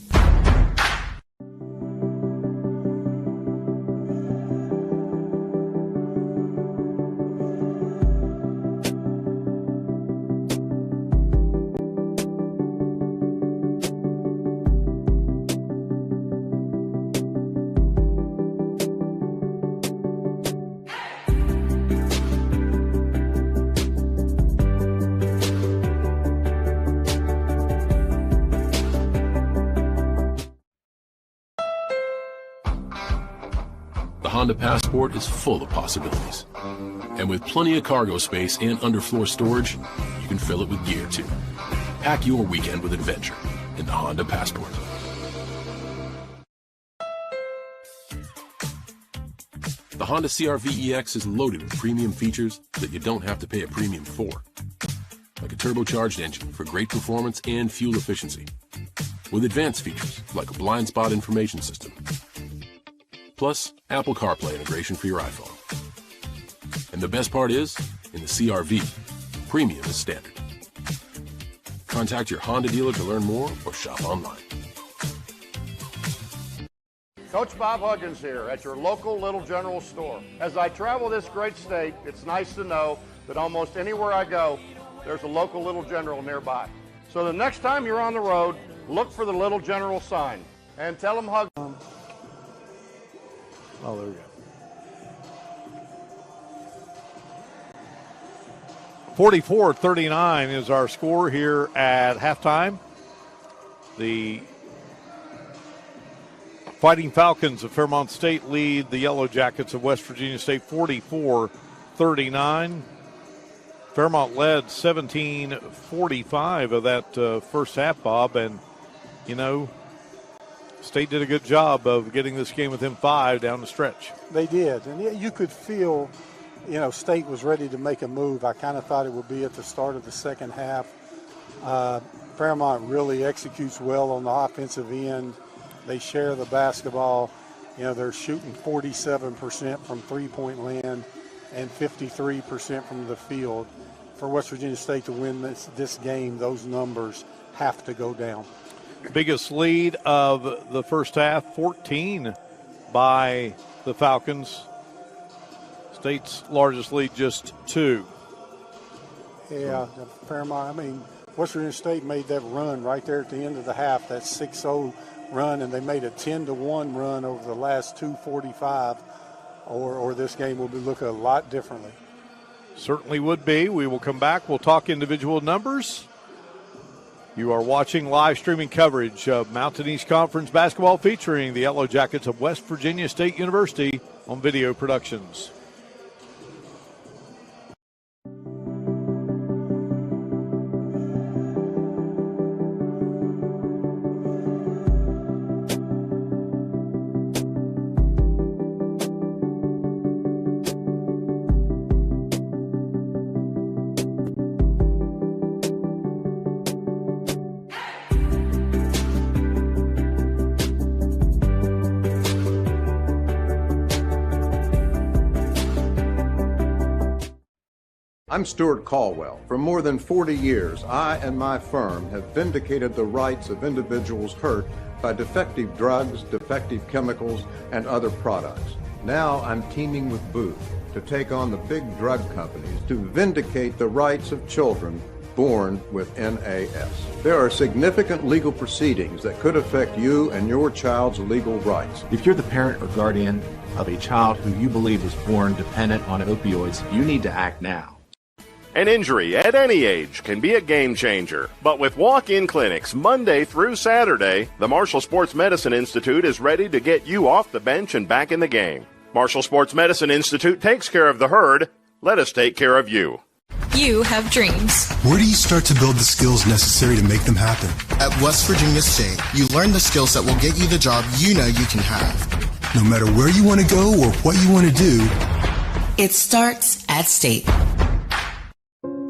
The Honda Passport is full of possibilities. And with plenty of cargo space and underfloor storage, you can fill it with gear too. Pack your weekend with adventure in the Honda Passport. The Honda CR-V EX is loaded with premium features that you don't have to pay a premium for. Like a turbocharged engine for great performance and fuel efficiency. With advanced features like a blind spot information system. Plus, Apple CarPlay integration for your iPhone. And the best part is, in the CR-V, premium is standard. Contact your Honda dealer to learn more or shop online. Coach Bob Huggins here at your local Little General store. As I travel this great state, it's nice to know that almost anywhere I go, there's a local Little General nearby. So the next time you're on the road, look for the Little General sign and tell them Huggins. Oh, there we go. 44-39 is our score here at halftime. The Fighting Falcons of Fairmont State lead the Yellow Jackets of West Virginia State 44-39. Fairmont led 17-45 of that first half, Bob, and, you know, State did a good job of getting this game within 5 down the stretch. They did, and you could feel, you know, State was ready to make a move. I kind of thought it would be at the start of the second half. Fairmont really executes well on the offensive end. They share the basketball. You know, they're shooting 47% from three-point land and 53% from the field. For West Virginia State to win this game, those numbers have to go down. Biggest lead of the first half, 14 by the Falcons. State's largest lead, just 2. Yeah, Fairmont, I mean, West Virginia State made that run right there at the end of the half, that 6-0 run, and they made a 10-1 run over the last 2:45, or this game will be looking a lot differently. Certainly would be. We will come back. We'll talk individual numbers. You are watching live streaming coverage of Mountain East Conference basketball featuring the Yellow Jackets of West Virginia State University on Video Productions. I'm Stuart Caldwell. For more than 40 years, I and my firm have vindicated the rights of individuals hurt by defective drugs, defective chemicals, and other products. Now I'm teaming with Booth to take on the big drug companies to vindicate the rights of children born with NAS. There are significant legal proceedings that could affect you and your child's legal rights. If you're the parent or guardian of a child who you believe was born dependent on opioids, you need to act now. An injury at any age can be a game changer. But with walk-in clinics Monday through Saturday, the Marshall Sports Medicine Institute is ready to get you off the bench and back in the game. Marshall Sports Medicine Institute takes care of the herd. Let us take care of you. You have dreams. Where do you start to build the skills necessary to make them happen? At West Virginia State, you learn the skills that will get you the job you know you can have. No matter where you want to go or what you want to do, It starts at State.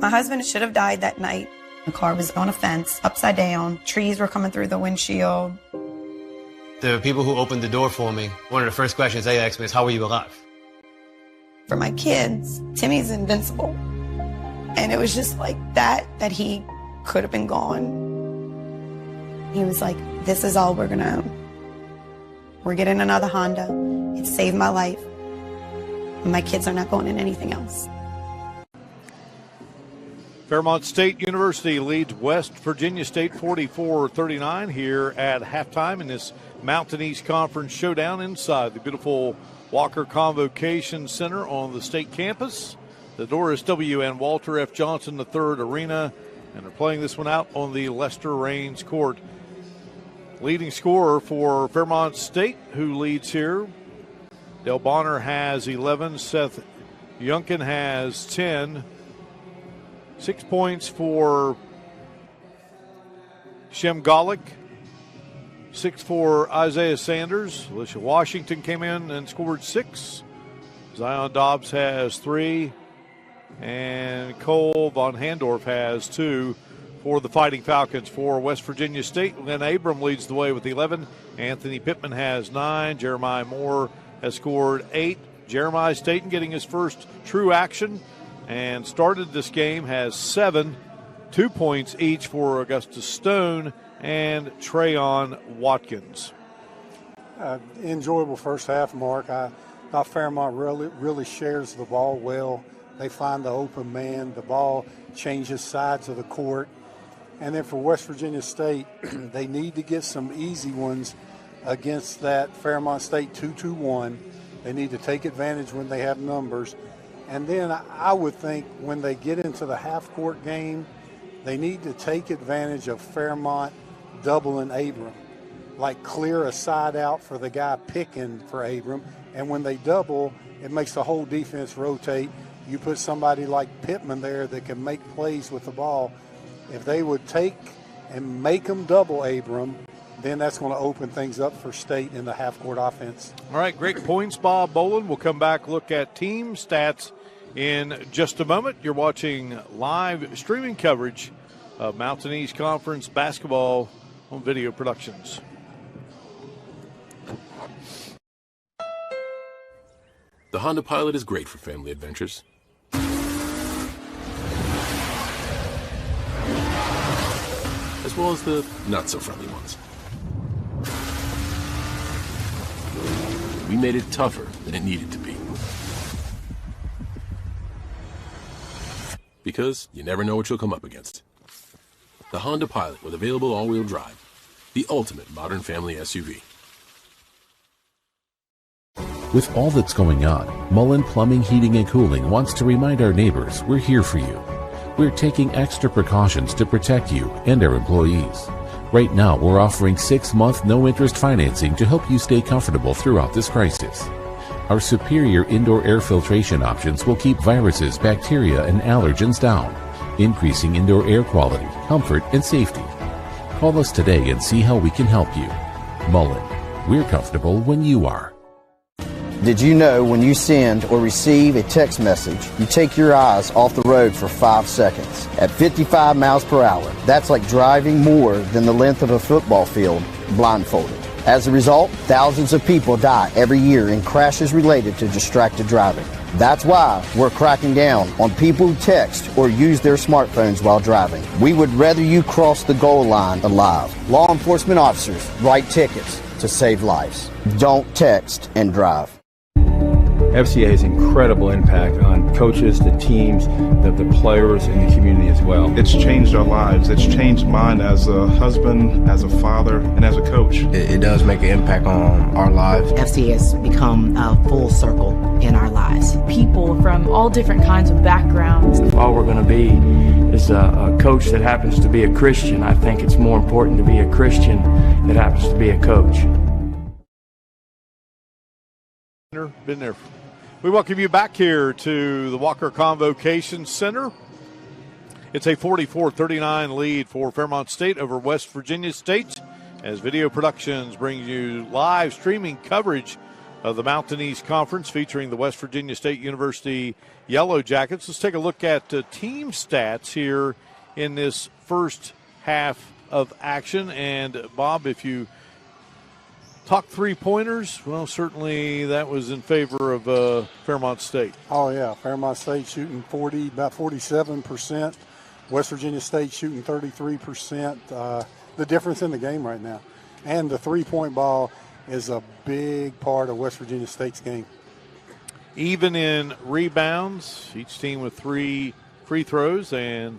My husband should have died that night. The car was on a fence, upside down. Trees were coming through the windshield. The people who opened the door for me, one of the first questions they asked me is, how were you alive? For my kids, Timmy's invincible. And it was just like that he could have been gone. He was like, this is all we're gonna own. We're getting another Honda. It saved my life. And my kids are not going in anything else. Fairmont State University leads West Virginia State 44-39 here at halftime in this Mountain East Conference showdown inside the beautiful Walker Convocation Center on the state campus. The Doris W. and Walter F. Johnson III Arena, and they're playing this one out on the Lester Raines Court. Leading scorer for Fairmont State, who leads here, Del Bonner has 11. Seth Yunkin has 10. 6 points for Shem Golick. 6 for Isaiah Sanders. Alicia Washington came in and scored 6. Zion Dobbs has 3. And Cole Von Handorf has 2 for the Fighting Falcons. For West Virginia State, Lynn Abram leads the way with 11. Anthony Pittman has 9. Jeremiah Moore has scored 8. Jeremiah Staten getting his first true action and started this game, has 7. 2 points each for Augustus Stone and Trayon Watkins. Enjoyable first half, Mark. I thought Fairmont really shares the ball well. They find the open man. The ball changes sides of the court. And then for West Virginia State, they need to get some easy ones against that Fairmont State 2-2-1. They need to take advantage when they have numbers. And then I would think when they get into the half-court game, they need to take advantage of Fairmont doubling Abram, like clear a side out for the guy picking for Abram. And when they double, it makes the whole defense rotate. You put somebody like Pittman there that can make plays with the ball. If they would take and make them double Abram, then that's going to open things up for State in the half-court offense. All right, great points, Bob Boland. We'll come back, look at team stats in just a moment. You're watching live streaming coverage of Mountain East Conference basketball on Video Productions. The Honda Pilot is great for family adventures. As well as the not-so-friendly ones. We made it tougher than it needed to be. Because you never know what you'll come up against. The Honda Pilot with available all-wheel drive. The ultimate modern family SUV. With all that's going on, Mullen Plumbing, Heating, and Cooling wants to remind our neighbors we're here for you. We're taking extra precautions to protect you and our employees. Right now, we're offering 6-month no-interest financing to help you stay comfortable throughout this crisis. Our superior indoor air filtration options will keep viruses, bacteria, and allergens down, increasing indoor air quality, comfort, and safety. Call us today and see how we can help you. Mullen, we're comfortable when you are. Did you know when you send or receive a text message, you take your eyes off the road for 5 seconds at 55 miles per hour? That's like driving more than the length of a football field blindfolded. As a result, thousands of people die every year in crashes related to distracted driving. That's why we're cracking down on people who text or use their smartphones while driving. We would rather you cross the goal line alive. Law enforcement officers write tickets to save lives. Don't text and drive. FCA has incredible impact on coaches, the teams, the players, and the community as well. It's changed our lives. It's changed mine as a husband, as a father, and as a coach. It does make an impact on our lives. FCA has become a full circle in our lives. People from all different kinds of backgrounds. If all we're going to be is a coach that happens to be a Christian, I think it's more important to be a Christian that happens to be a coach. Been there. We welcome you back here to the Walker Convocation Center It's a 44-39 lead for Fairmont State over West Virginia State, as Video Productions brings you live streaming coverage of the Mountain East Conference featuring the West Virginia State University Yellow Jackets. Let's take a look at team stats here in this first half of action. And, Bob, if you talk three-pointers, well, certainly that was in favor of Fairmont State. Oh, yeah. Fairmont State shooting about 47%. West Virginia State shooting 33%. The difference in the game right now. And the three-point ball is a big part of West Virginia State's game. Even in rebounds, each team with 3 free throws, and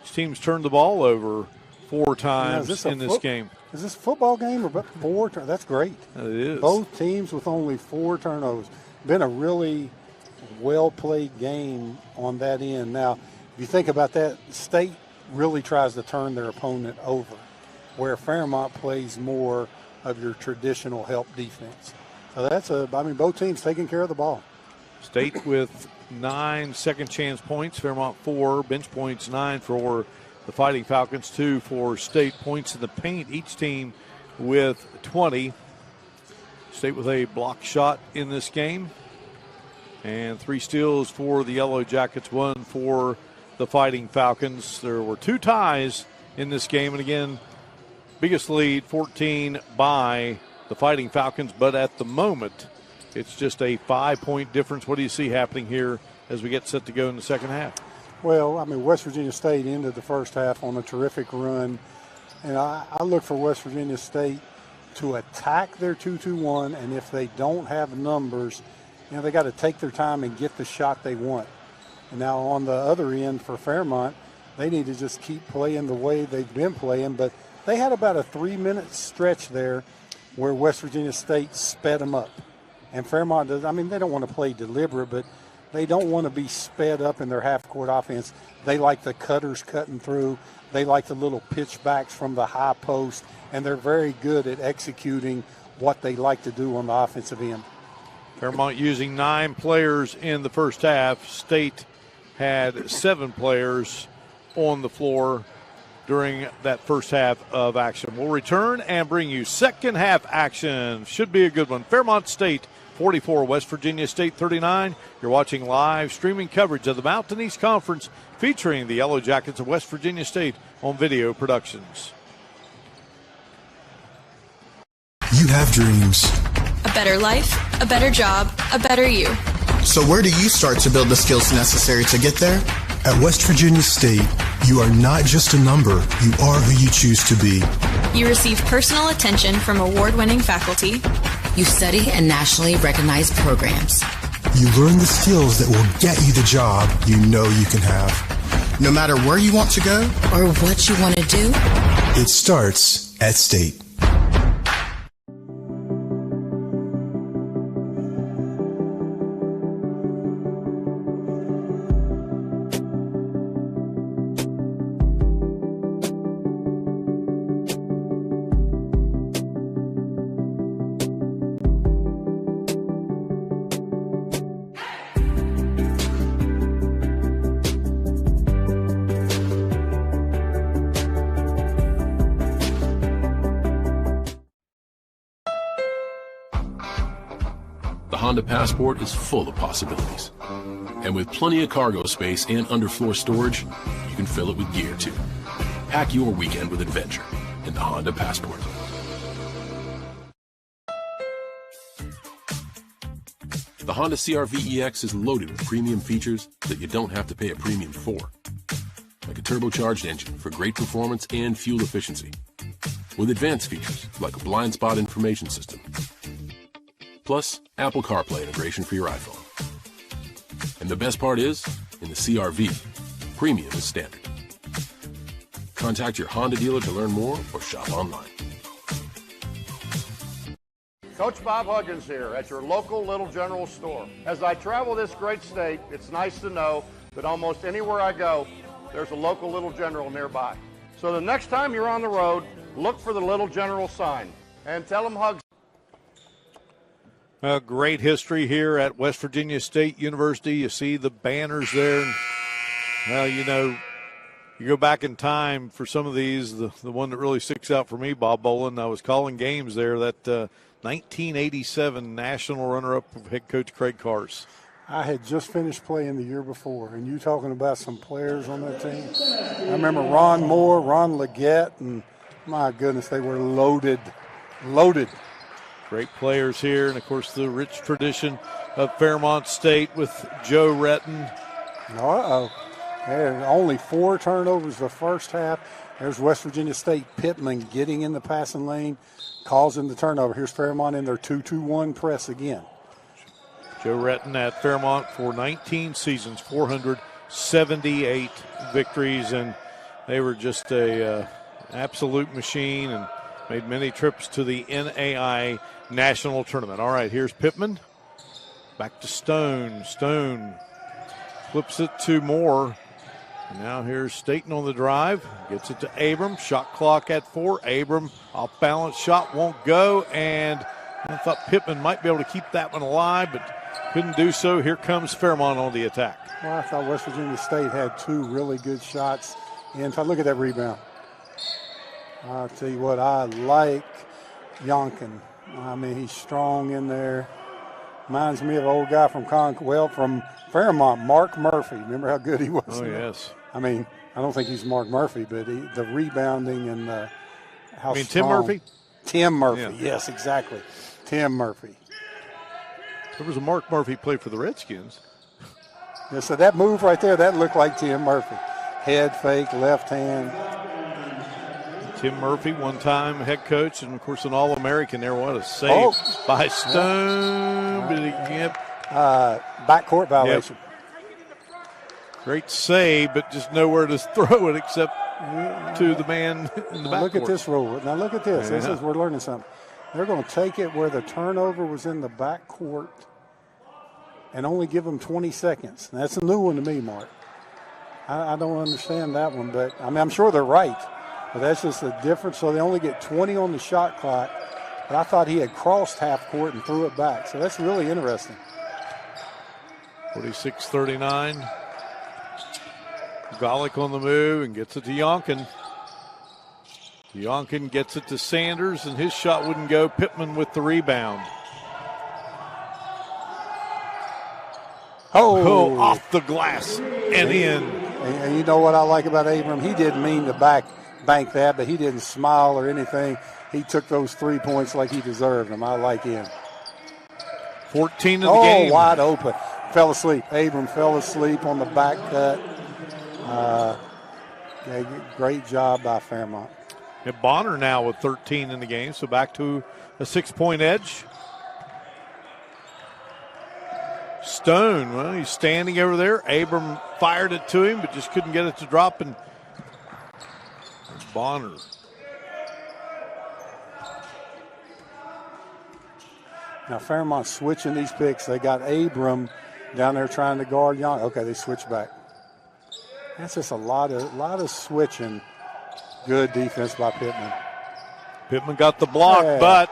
each team's turned the ball over 4 times in this game. Is this a football game or 4? That's great. It is. Both teams with only 4 turnovers. Been a really well-played game on that end. Now, if you think about that, State really tries to turn their opponent over, where Fairmont plays more of your traditional help defense. So both teams taking care of the ball. State with 9 second chance points, Fairmont 4, bench points 9 for the Fighting Falcons, 2 for State. Points in the paint, each team with 20. State with a block shot in this game, and 3 steals for the Yellow Jackets, 1 for the Fighting Falcons. There were 2 ties in this game, and again, biggest lead 14 by the Fighting Falcons, but at the moment it's just a 5-point difference. What do you see happening here as we get set to go in the second half? Well, I mean, West Virginia State ended the first half on a terrific run, and I look for West Virginia State to attack their 2-2-1, and if they don't have numbers, they got to take their time and get the shot they want. And now on the other end for Fairmont, they need to just keep playing the way they've been playing, but they had about a 3-minute stretch there where West Virginia State sped them up. And Fairmont does, they don't want to play deliberate, but they don't want to be sped up in their half-court offense. They like the cutters cutting through. They like the little pitchbacks from the high post, and they're very good at executing what they like to do on the offensive end. Fairmont using 9 players in the first half. State had 7 players on the floor during that first half of action. We'll return and bring you second half action. Should be a good one. Fairmont State 44, West Virginia State 39. You're watching live streaming coverage of the Mountain East Conference featuring the Yellow Jackets of West Virginia State on Video Productions. You have dreams. A better life, a better job, a better you. So where do you start to build the skills necessary to get there? At West Virginia State, you are not just a number, you are who you choose to be. You receive personal attention from award-winning faculty. You study in nationally recognized programs. You learn the skills that will get you the job you know you can have. No matter where you want to go or what you want to do, it starts at State. Honda Passport is full of possibilities. And with plenty of cargo space and underfloor storage, you can fill it with gear too. Pack your weekend with adventure in the Honda Passport. The Honda CR-V EX is loaded with premium features that you don't have to pay a premium for. Like a turbocharged engine for great performance and fuel efficiency. With advanced features like a blind spot information system. Plus, Apple CarPlay integration for your iPhone. And the best part is, in the CR-V, premium is standard. Contact your Honda dealer to learn more or shop online. Coach Bob Huggins here at your local Little General store. As I travel this great state, it's nice to know that almost anywhere I go, there's a local Little General nearby. So the next time you're on the road, look for the Little General sign and tell them Hugs. A great history here at West Virginia State University. You see the banners there. Well, You go back in time for some of these, the one that really sticks out for me, Bob Boland, I was calling games there, that 1987 national runner-up of head coach Craig Cars. I had just finished playing the year before, and you talking about some players on that team. I remember Ron Moore, Ron Leggett, and my goodness, they were loaded. Great players here, and of course the rich tradition of Fairmont State with Joe Retton. There only 4 turnovers the first half. There's West Virginia State Pittman getting in the passing lane, causing the turnover. Here's Fairmont in their 2-2-1 press again. Joe Retton at Fairmont for 19 seasons, 478 victories, and they were just a absolute machine and made many trips to the NAI National Tournament. All right, here's Pittman. Back to Stone. Stone flips it to Moore. And now here's Staten on the drive. Gets it to Abram. Shot clock at 4. Abram, off balance shot, won't go. And I thought Pittman might be able to keep that one alive, but couldn't do so. Here comes Fairmont on the attack. Well, I thought West Virginia State had 2 really good shots. And look at that rebound. I'll tell you what, I like Yonkin. I mean, he's strong in there. Reminds me of an old guy from from Fairmont, Mark Murphy. Remember how good he was? Oh, yes. I mean, I don't think he's Mark Murphy, but the rebounding and how strong. Tim Murphy? Tim Murphy, yes, exactly. Tim Murphy. There was a Mark Murphy play for the Redskins. Yeah, so that move right there, that looked like Tim Murphy. Head fake, left hand. Tim Murphy, one-time head coach, and, of course, an All-American there. What a save by Stone. Backcourt violation. Yep. Great save, but just nowhere to throw it except to the man in the backcourt. Look at this rule. Now look at this. Yeah. This is, we're learning something. They're going to take it where the turnover was in the backcourt and only give them 20 seconds. Now, that's a new one to me, Mark. I don't understand that one, but I mean, I'm sure they're right. But that's just the difference. So they only get 20 on the shot clock. But I thought he had crossed half court and threw it back. So that's really interesting. 46-39. Golick on the move and gets it to Yonkin. Yonkin gets it to Sanders, and his shot wouldn't go. Pittman with the rebound. Oh, off the glass and in. And you know what I like about Abram? He didn't mean to bank that, but he didn't smile or anything. He took those 3 points like he deserved them. I like him. 14 in the game. Oh, wide open. Fell asleep. Abram fell asleep on the back cut. Great job by Fairmont. And Bonner now with 13 in the game, so back to a 6-point edge. Stone, well, he's standing over there. Abram fired it to him, but just couldn't get it to drop. And Bonner. Now Fairmont switching these picks. They got Abram down there trying to guard Young. Okay, they switch back. That's just a lot of switching. Good defense by Pittman. Pittman got the block, but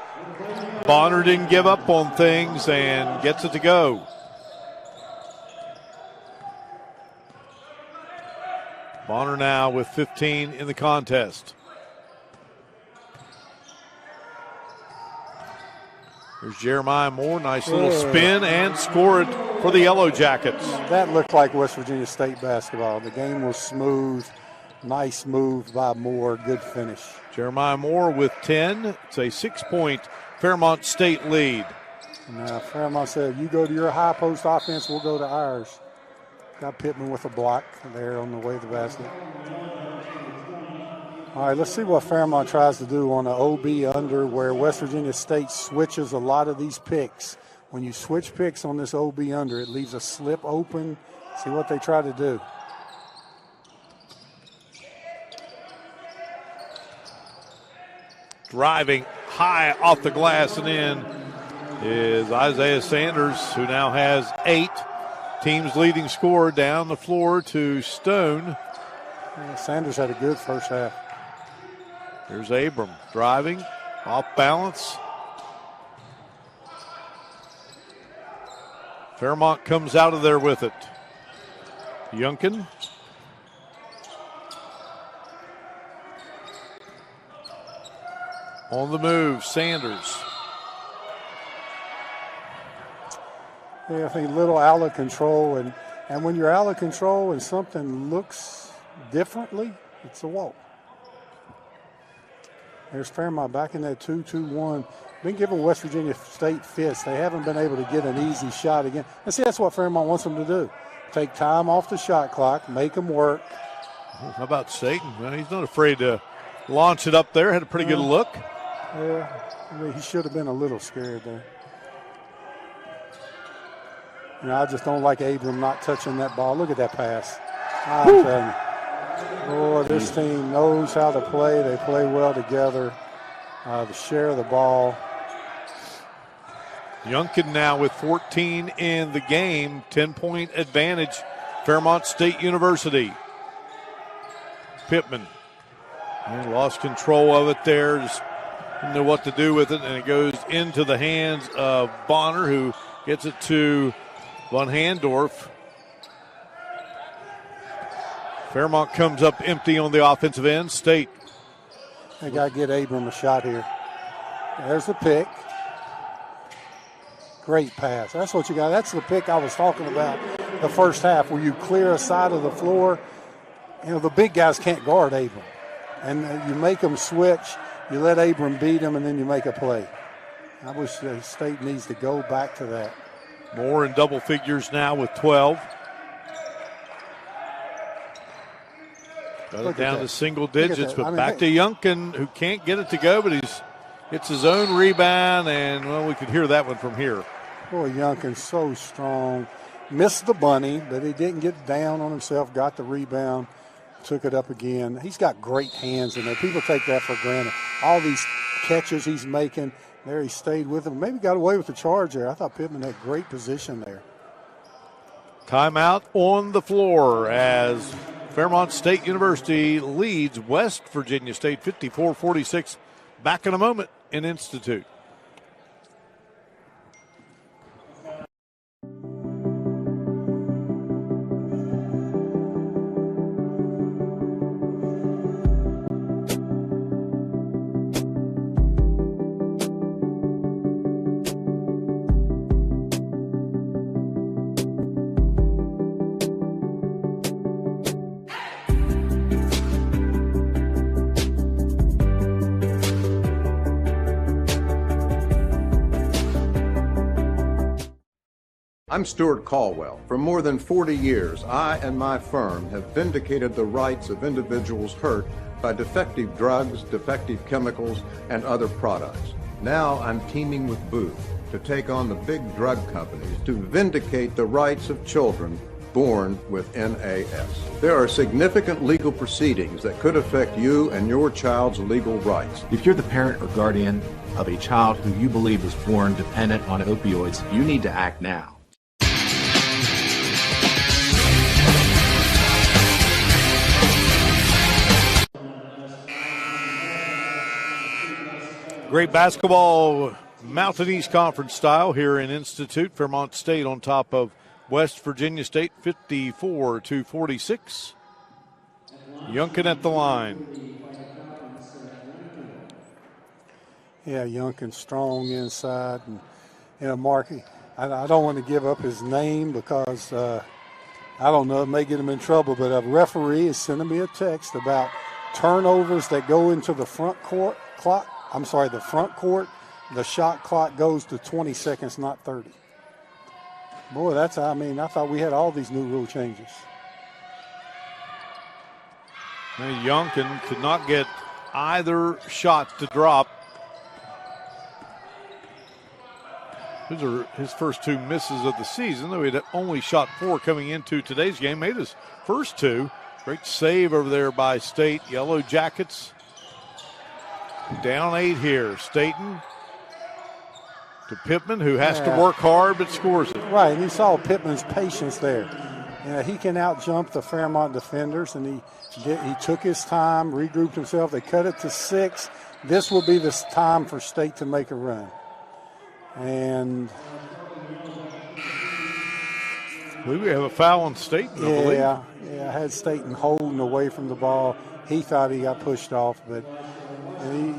Bonner didn't give up on things and gets it to go. Bonner now with 15 in the contest. There's Jeremiah Moore. Nice little spin and score it for the Yellow Jackets. That looked like West Virginia State basketball. The game was smooth. Nice move by Moore. Good finish. Jeremiah Moore with 10. It's a 6-point Fairmont State lead. Now Fairmont said, you go to your high post offense, we'll go to ours. Got Pittman with a block there on the way to the basket. All right, let's see what Fairmont tries to do on an OB under where West Virginia State switches a lot of these picks. When you switch picks on this OB under, it leaves a slip open. See what they try to do. Driving high off the glass and in is Isaiah Sanders, who now has 8. Team's leading scorer down the floor to Stone. Sanders had a good first half. Here's Abram driving, off balance. Fairmont comes out of there with it. Yunkin. On the move, Sanders. Yeah, I think a little out of control, and when you're out of control and something looks differently, it's a walk. There's Fairmont back in that 2-2-1. Been giving West Virginia State fits. They haven't been able to get an easy shot again. And see, that's what Fairmont wants them to do. Take time off the shot clock, make them work. How about Staten? Well, he's not afraid to launch it up there. Had a pretty good look. Yeah, I mean, he should have been a little scared there. You know, I just don't like Abram not touching that ball. Look at that pass. I'm telling you. Boy, this team knows how to play. They play well together. To share the ball. Youngkin now with 14 in the game. 10-point advantage. Fairmont State University. Pittman. And lost control of it there. Just didn't know what to do with it. And it goes into the hands of Bonner, who gets it to Von Handorf. Fairmont comes up empty on the offensive end. State. They got to get Abram a shot here. There's the pick. Great pass. That's what you got. That's the pick I was talking about the first half, where you clear a side of the floor. You know, the big guys can't guard Abram. And you make them switch, you let Abram beat him, and then you make a play. I wish the State needs to go back to that. Moore in double figures now with 12. Got it down to single digits, but back to Youngkin, who can't get it to go, but he's gets his own rebound, and, well, we could hear that one from here. Boy, Youngkin's so strong. Missed the bunny, but he didn't get down on himself, got the rebound, took it up again. He's got great hands in there. People take that for granted. All these catches he's making, there he stayed with him. Maybe got away with the charge there. I thought Pittman had great position there. Timeout on the floor as Fairmont State University leads West Virginia State 54-46. Back in a moment in Institute. I'm Stuart Caldwell. For more than 40 years, I and my firm have vindicated the rights of individuals hurt by defective drugs, defective chemicals, and other products. Now I'm teaming with Booth to take on the big drug companies to vindicate the rights of children born with NAS. There are significant legal proceedings that could affect you and your child's legal rights. If you're the parent or guardian of a child who you believe was born dependent on opioids, you need to act now. Great basketball, Mountain East Conference style here in Institute. Fairmont State on top of West Virginia State, 54-46. Youngkin at the line. Yeah, Youngkin strong inside. And, you know, Marky, I don't want to give up his name because, I don't know, it may get him in trouble, but a referee is sending me a text about turnovers that go into the front court clock. I'm sorry, the front court, the shot clock goes to 20 seconds, not 30. Boy, I thought we had all these new rule changes. Youngkin could not get either shot to drop. These are his first two misses of the season, though he had only shot 4 coming into today's game. Made his first 2. Great save over there by State. Yellow Jackets down 8 here. Staten to Pittman, who has to work hard but scores it. Right, and you saw Pittman's patience there. He can out-jump the Fairmont defenders, and he took his time, regrouped himself. They cut it to 6. This will be the time for State to make a run. And I believe we have a foul on Staten, I believe. Yeah, I had Staten holding away from the ball. He thought he got pushed off, but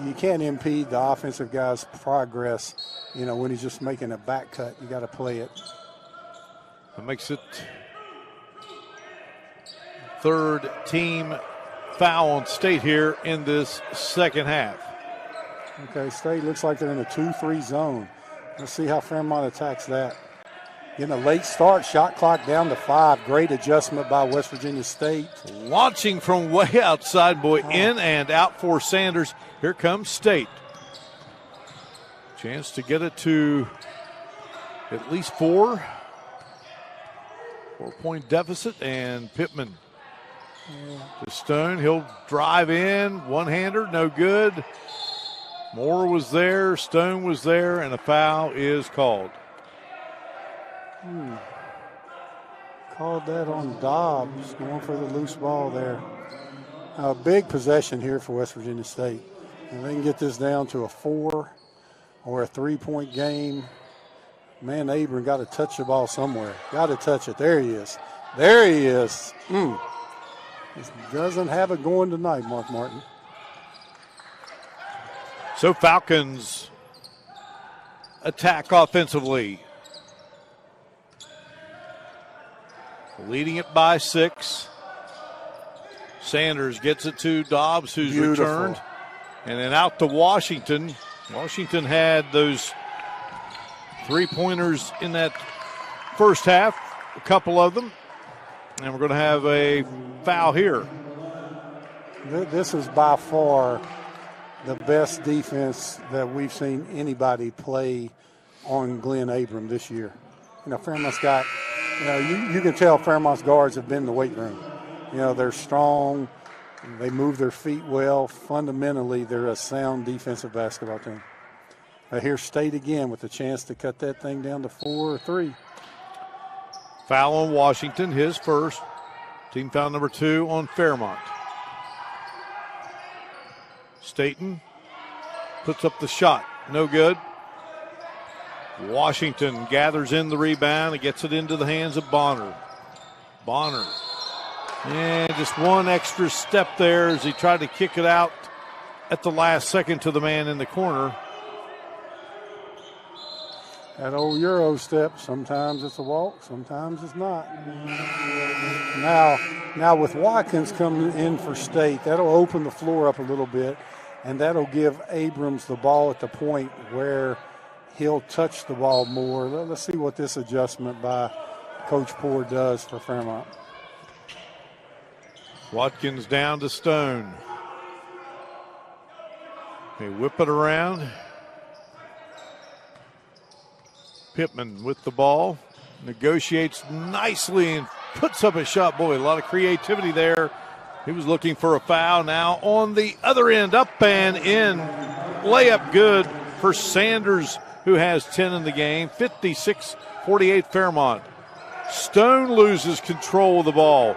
you can't impede the offensive guy's progress, when he's just making a back cut. You got to play it. That makes it third team foul on State here in this second half. Okay, State looks like they're in a 2-3 zone. Let's see how Fairmont attacks that. Getting a late start, shot clock down to 5. Great adjustment by West Virginia State. Launching from way outside, in and out for Sanders. Here comes State. Chance to get it to at least 4. 4-point deficit, and Pittman to Stone. He'll drive in. One-hander, no good. Moore was there, Stone was there, and a foul is called. Called that on Dobbs, going for the loose ball there. A big possession here for West Virginia State. And they can get this down to a 4 or a 3-point game. Man, Abram got to touch the ball somewhere. Got to touch it. There he is. There he is. Just doesn't have it going tonight, Mark Martin. So Falcons attack offensively. Leading it by 6. Sanders gets it to Dobbs, who's returned. And then out to Washington. Washington had those 3-pointers in that first half, a couple of them. And we're going to have a foul here. This is by far the best defense that we've seen anybody play on Glenn Abram this year. Fairmont's got, you can tell Fairmont's guards have been in the weight room. They're strong. They move their feet well. Fundamentally, they're a sound defensive basketball team. Here's State again with a chance to cut that thing down to 4 or 3. Foul on Washington, his first. Team foul number 2 on Fairmont. Staten puts up the shot. No good. Washington gathers in the rebound and gets it into the hands of Bonner. Bonner. And just one extra step there as he tried to kick it out at the last second to the man in the corner. That old Euro step, sometimes it's a walk, sometimes it's not. Now with Watkins coming in for State, that'll open the floor up a little bit, and that'll give Abrams the ball at the point where he'll touch the ball more. Let's see what this adjustment by Coach Poore does for Fairmont. Watkins down to Stone. They whip it around. Pittman with the ball. Negotiates nicely and puts up a shot. Boy, a lot of creativity there. He was looking for a foul. Now on the other end, up and in. Layup good for Sanders, who has 10 in the game. 56-48 Fairmont. Stone loses control of the ball.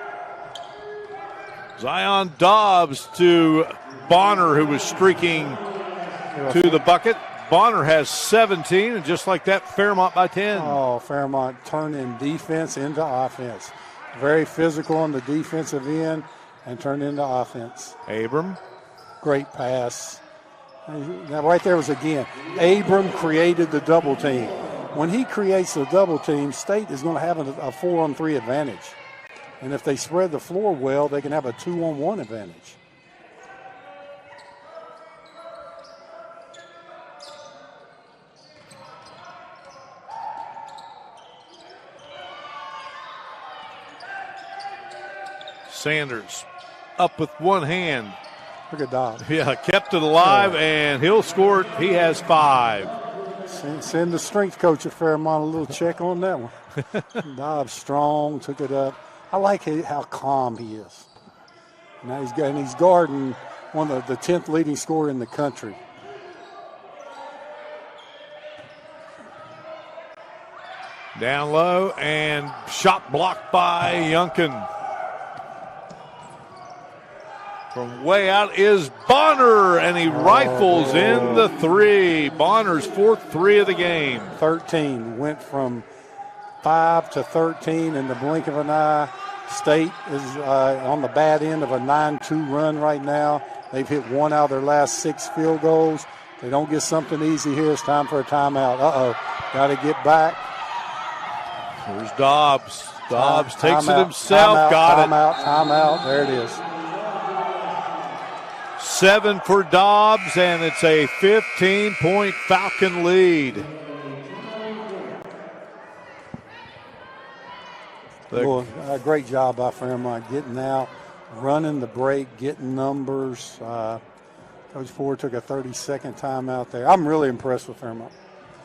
Zion Dobbs to Bonner, who was streaking to the bucket. Bonner has 17, and just like that, Fairmont by 10. Oh, Fairmont turning defense into offense. Very physical on the defensive end and turned into offense. Abram. Great pass. Now, right there was again, Abram created the double team. When he creates the double team, State is going to have a 4-on-3 advantage. And if they spread the floor well, they can have a 2-on-1 advantage. Sanders up with one hand. Look at Dobbs. Yeah, kept it alive, and he'll score it. He has 5. Send the strength coach at Fairmont a little check on that one. Dobbs strong, took it up. I like how calm he is. Now he's guarding one of the 10th leading scorer in the country. Down low, and shot blocked by Youngkin. From way out is Bonner, and he rifles in the 3. Bonner's 4th 3 of the game. 13, went from 5 to 13 in the blink of an eye. State is on the bad end of a 9-2 run right now. They've hit 1 out of their last 6 field goals. They don't get something easy here. It's time for a timeout. Got to get back. Here's Dobbs. Dobbs takes it himself. Got it. Timeout. There it is. 7 for Dobbs, and it's a 15-point Falcon lead. Well, great job by Fairmont getting out, running the break, getting numbers. Coach Ford took a 30-second timeout there. I'm really impressed with Fairmont.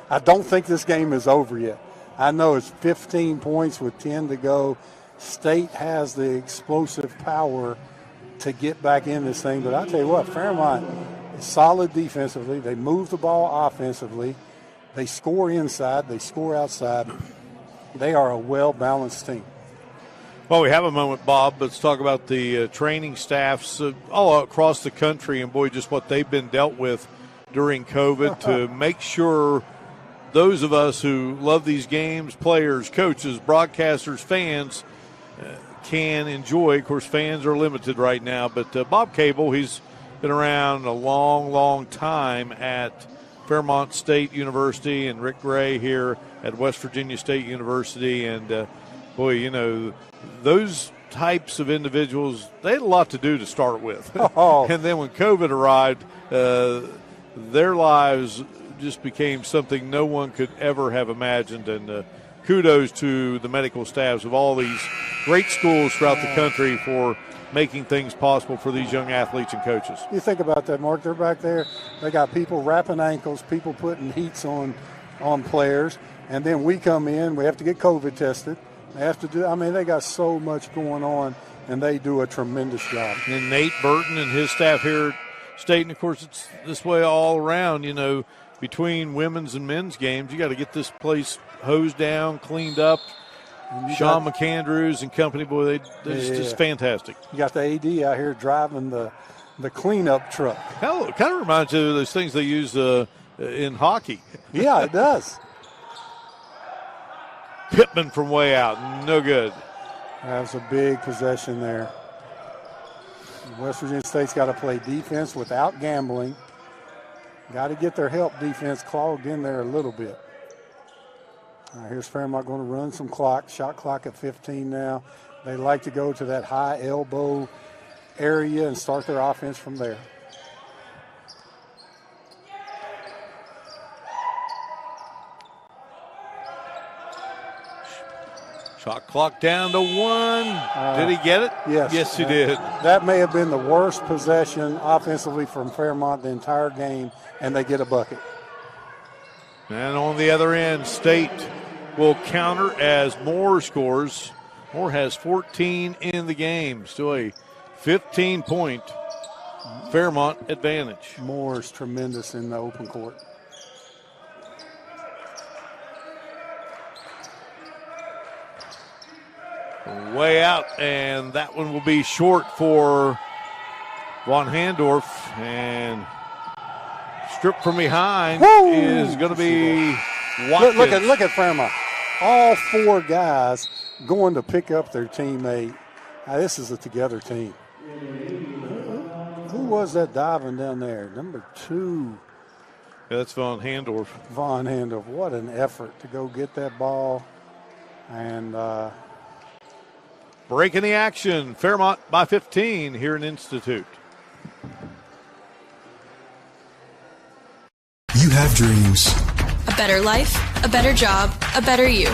I don't think this game is over yet. I know it's 15 points with 10 to go. State has the explosive power to get back in this thing. But I'll tell you what, Fairmont is solid defensively. They move the ball offensively. They score inside. They score outside. They are a well-balanced team. Well, we have a moment, Bob. Let's talk about the training staffs all across the country, and, boy, just what they've been dealt with during COVID to make sure those of us who love these games, players, coaches, broadcasters, fans, can enjoy. Of course, fans are limited right now, but Bob Cable, he's been around a long, long time at Fairmont State University, and Rick Gray here at West Virginia State University, and boy, you know, those types of individuals, they had a lot to do to start with. And then when COVID arrived, their lives just became something no one could ever have imagined. And kudos to the medical staffs of all these great schools throughout the country for making things possible for these young athletes and coaches. You think about that, Mark. They're back there. They got people wrapping ankles, people putting heats on players. And then we come in. We have to get COVID tested. They have to do. I mean, they got so much going on, and they do a tremendous job. And Nate Burton and his staff here at State, and of course it's this way all around. You know, between women's and men's games, you got to get this place hosed down, cleaned up. Sean McAndrews and company, boy, they're just fantastic. You got the AD out here driving the cleanup truck. Hell, it kind of reminds you of those things they use in hockey. Yeah, it does. Pittman from way out, no good. That was a big possession there. West Virginia State's got to play defense without gambling. Got to get their help defense clogged in there a little bit. All right, here's Fairmont going to run some clock. Shot clock at 15 now. They like to go to that high elbow area and start their offense from there. Shot clock down to 1. Did he get it? Yes. Yes, he did. That may have been the worst possession offensively from Fairmont the entire game, and they get a bucket. And on the other end, State will counter as Moore scores. Moore has 14 in the game. Still a 15-point Fairmont advantage. Moore is tremendous in the open court. Way out, and that one will be short for Von Handorf. And stripped from behind is going to be Watkins. Look at Fairmont. All 4 guys going to pick up their teammate. Now, this is a together team. Who was that diving down there? Number 2. Yeah, that's Von Handorf. Von Handorf. What an effort to go get that ball. And breaking the action. Fairmont by 15 here in Institute. You have dreams. A better life, a better job, a better you.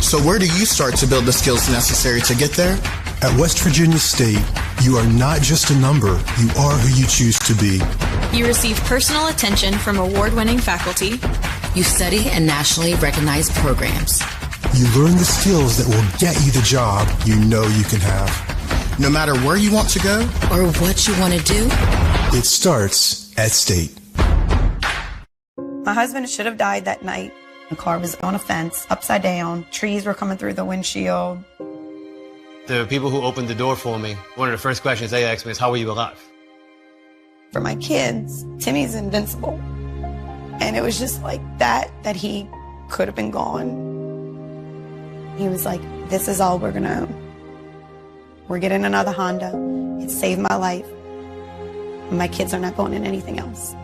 So where do you start to build the skills necessary to get there? At West Virginia State, you are not just a number, you are who you choose to be. You receive personal attention from award-winning faculty. You study in nationally recognized programs. You learn the skills that will get you the job you know you can have. No matter where you want to go or what you want to do, it starts at State. My husband should have died that night. The car was on a fence, upside down. Trees were coming through the windshield. The people who opened the door for me, one of the first questions they asked me is, how were you alive? For my kids, Timmy's invincible. And it was just like that he could have been gone. He was like, this is all we're going to own. We're getting another Honda. It saved my life. My kids are not going in anything else.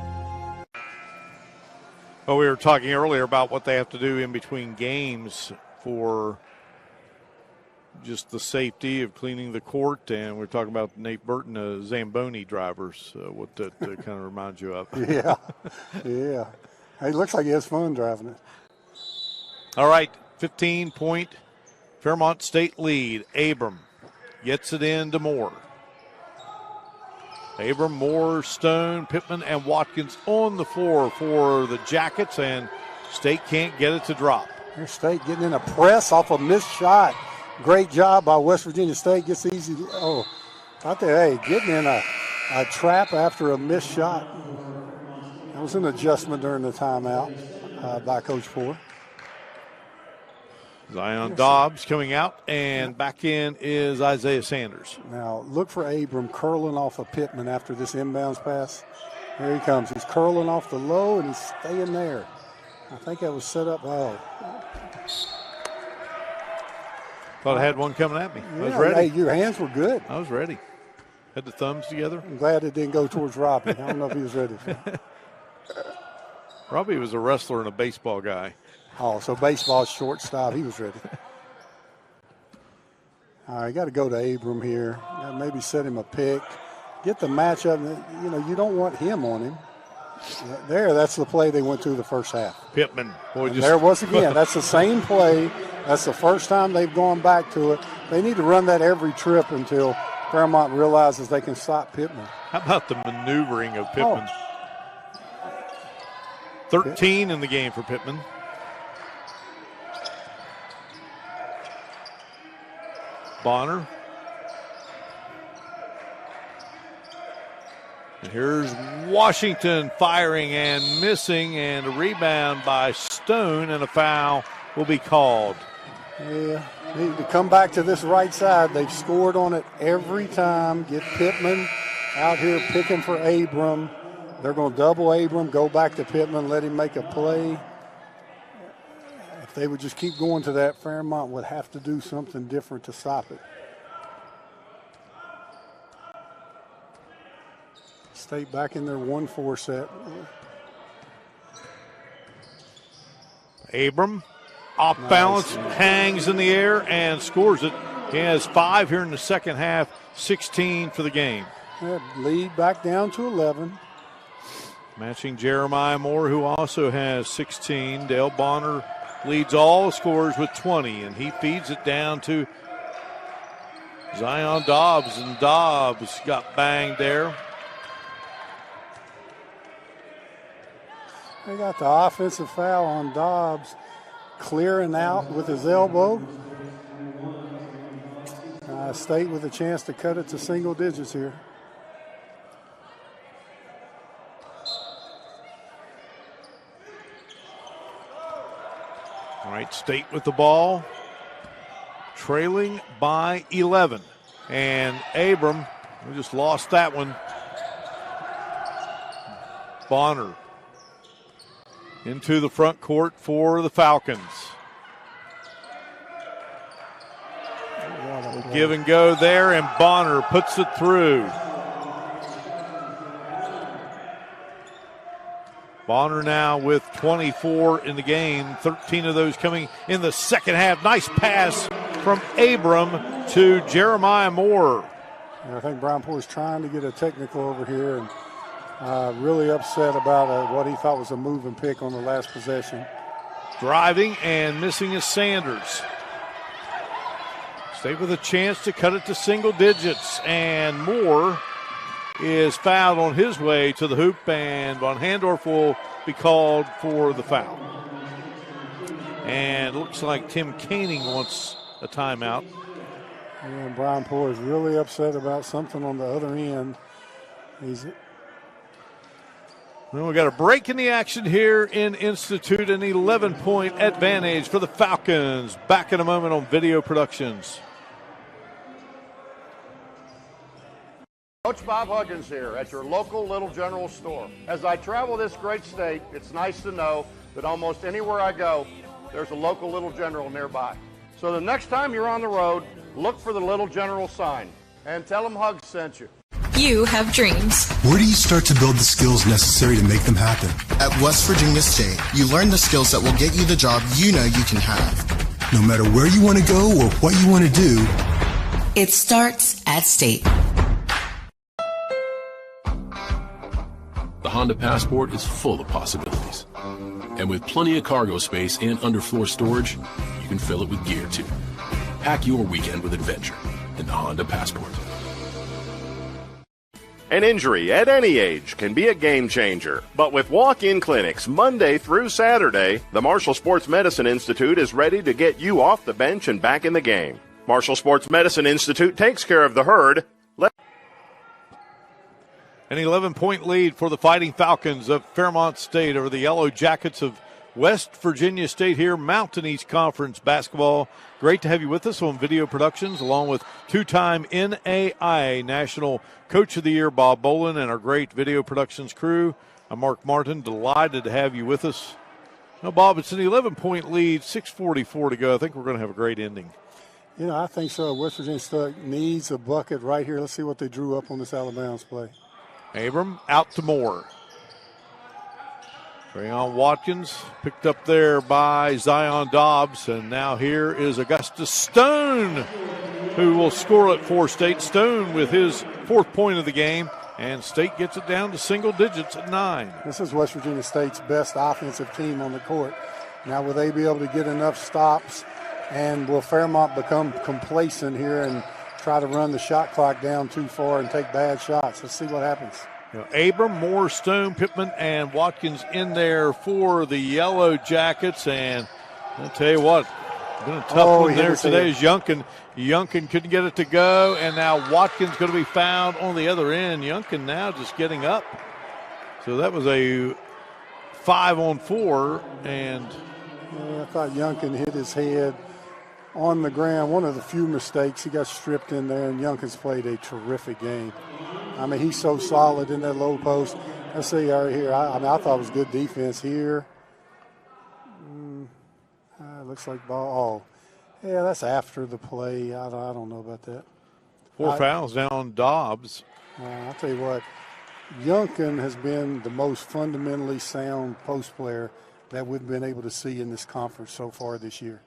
Well, we were talking earlier about what they have to do in between games for just the safety of cleaning the court, and we're talking about Nate Burton, Zamboni drivers. What that kind of reminds you of? Yeah. He looks like he has fun driving it. All right, 15-point Fairmont State lead. Abram gets it into Moore. Abram, Moore, Stone, Pittman, and Watkins on the floor for the Jackets, and State can't get it to drop. Here's State getting in a press off a missed shot. Great job by West Virginia State. Gets easy. Oh, out there, hey, getting in a trap after a missed shot. That was an adjustment during the timeout by Coach Ford. Zion Dobbs coming out, and back in is Isaiah Sanders. Now, look for Abram curling off of Pittman after this inbounds pass. Here he comes. He's curling off the low, and he's staying there. I think that was set up. Oh. Thought I had one coming at me. Yeah, I was ready. Hey, your hands were good. I was ready. Had the thumbs together. I'm glad it didn't go towards Robbie. I don't know if he was ready for it. Robbie was a wrestler and a baseball guy. Oh, so baseball shortstop. He was ready. All right, got to go to Abram here. Maybe set him a pick. Get the matchup. You know, you don't want him on him. There, that's the play they went to the first half. Pittman. Boy, just there was again. That's the same play. That's the first time they've gone back to it. They need to run that every trip until Fairmont realizes they can stop Pittman. How about the maneuvering of Pittman? 13 in the game for Pittman. Bonner. And here's Washington firing and missing, and a rebound by Stone, and a foul will be called. Yeah, need to come back to this right side. They've scored on it every time. Get Pittman out here picking for Abram. They're going to double Abram, go back to Pittman, let him make a play. If they would just keep going to that, Fairmont would have to do something different to stop it. State back in their 1-4 set. Abram, off balance, hangs in the air and scores it. He has 5 here in the second half, 16 for the game. Lead back down to 11. Matching Jeremiah Moore, who also has 16. Dale Bonner leads all scorers with 20, and he feeds it down to Zion Dobbs, and Dobbs got banged there. They got the offensive foul on Dobbs, clearing out with his elbow. State with a chance to cut it to single digits here. All right, State with the ball, trailing by 11. And Abram, we just lost that one. Bonner into the front court for the Falcons. Give and go there, and Bonner puts it through. Bonner now with 24 in the game, 13 of those coming in the second half. Nice pass from Abram to Jeremiah Moore. And I think Brian Poore is trying to get a technical over here, and really upset about what he thought was a move and pick on the last possession. Driving and missing is Sanders. State with a chance to cut it to single digits, and Moore is fouled on his way to the hoop, and Von Handorf will be called for the foul. And it looks like Tim Koenig wants a timeout. And Brian Poore is really upset about something on the other end. Well, we got a break in the action here in Institute, an 11-point advantage for the Falcons. Back in a moment on Video Productions. Coach Bob Huggins here at your local Little General store. As I travel this great state, it's nice to know that almost anywhere I go, there's a local Little General nearby. So the next time you're on the road, look for the Little General sign and tell them Hugs sent you. You have dreams. Where do you start to build the skills necessary to make them happen? At West Virginia State, you learn the skills that will get you the job you know you can have. No matter where you want to go or what you want to do, it starts at State. The Honda Passport is full of possibilities. And with plenty of cargo space and underfloor storage, you can fill it with gear too. Pack your weekend with adventure in the Honda Passport. An injury at any age can be a game changer, but with walk-in clinics Monday through Saturday, the Marshall Sports Medicine Institute is ready to get you off the bench and back in the game. Marshall Sports Medicine Institute takes care of the herd. An 11-point lead for the Fighting Falcons of Fairmont State over the Yellow Jackets of West Virginia State here, Mountain East Conference basketball. Great to have you with us on Video Productions, along with two-time NAIA National Coach of the Year, Bob Bolin, and our great Video Productions crew. I'm Mark Martin, delighted to have you with us. Now, Bob, it's an 11-point lead, 6:44 to go. I think we're going to have a great ending. You know, I think so. West Virginia State needs a bucket right here. Let's see what they drew up on this Alabama's play. Abram out to Moore. Trayon Watkins picked up there by Zion Dobbs, and now here is Augustus Stone, who will score it for State. Stone with his 4th point of the game, and State gets it down to single digits at 9. This is West Virginia State's best offensive team on the court. Now, will they be able to get enough stops, and will Fairmont become complacent here and try to run the shot clock down too far and take bad shots? Let's see what happens. You know, Abram, Moore, Stone, Pittman, and Watkins in there for the Yellow Jackets. And I'll tell you what, been a tough one there today is Youngkin. Youngkin couldn't get it to go, and now Watkins going to be fouled on the other end. Youngkin now just getting up. So that was a 5-on-4, and I thought Youngkin hit his head on the ground. One of the few mistakes. He got stripped in there, and Youngkin's played a terrific game. I mean, he's so solid in that low post. Let's see right here. I thought it was good defense here. Looks like ball. Oh, yeah, that's after the play. I don't know about that. 4 fouls down on Dobbs. I'll tell you what, Youngkin has been the most fundamentally sound post player that we've been able to see in this conference so far this year.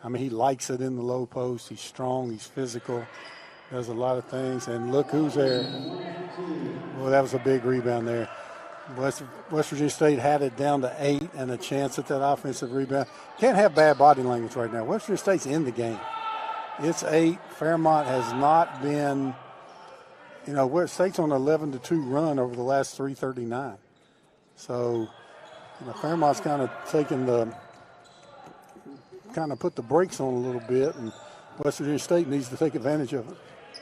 I mean, he likes it in the low post. He's strong. He's physical. Does a lot of things. And look who's there. Well, that was a big rebound there. West Virginia State had it down to 8 and a chance at that offensive rebound. Can't have bad body language right now. West Virginia State's in the game. It's 8. Fairmont has not been, you know, West State's on an 11-2 run over the last 3:39. So, you know, Fairmont's kind of put the brakes on a little bit, and West Virginia State needs to take advantage of it.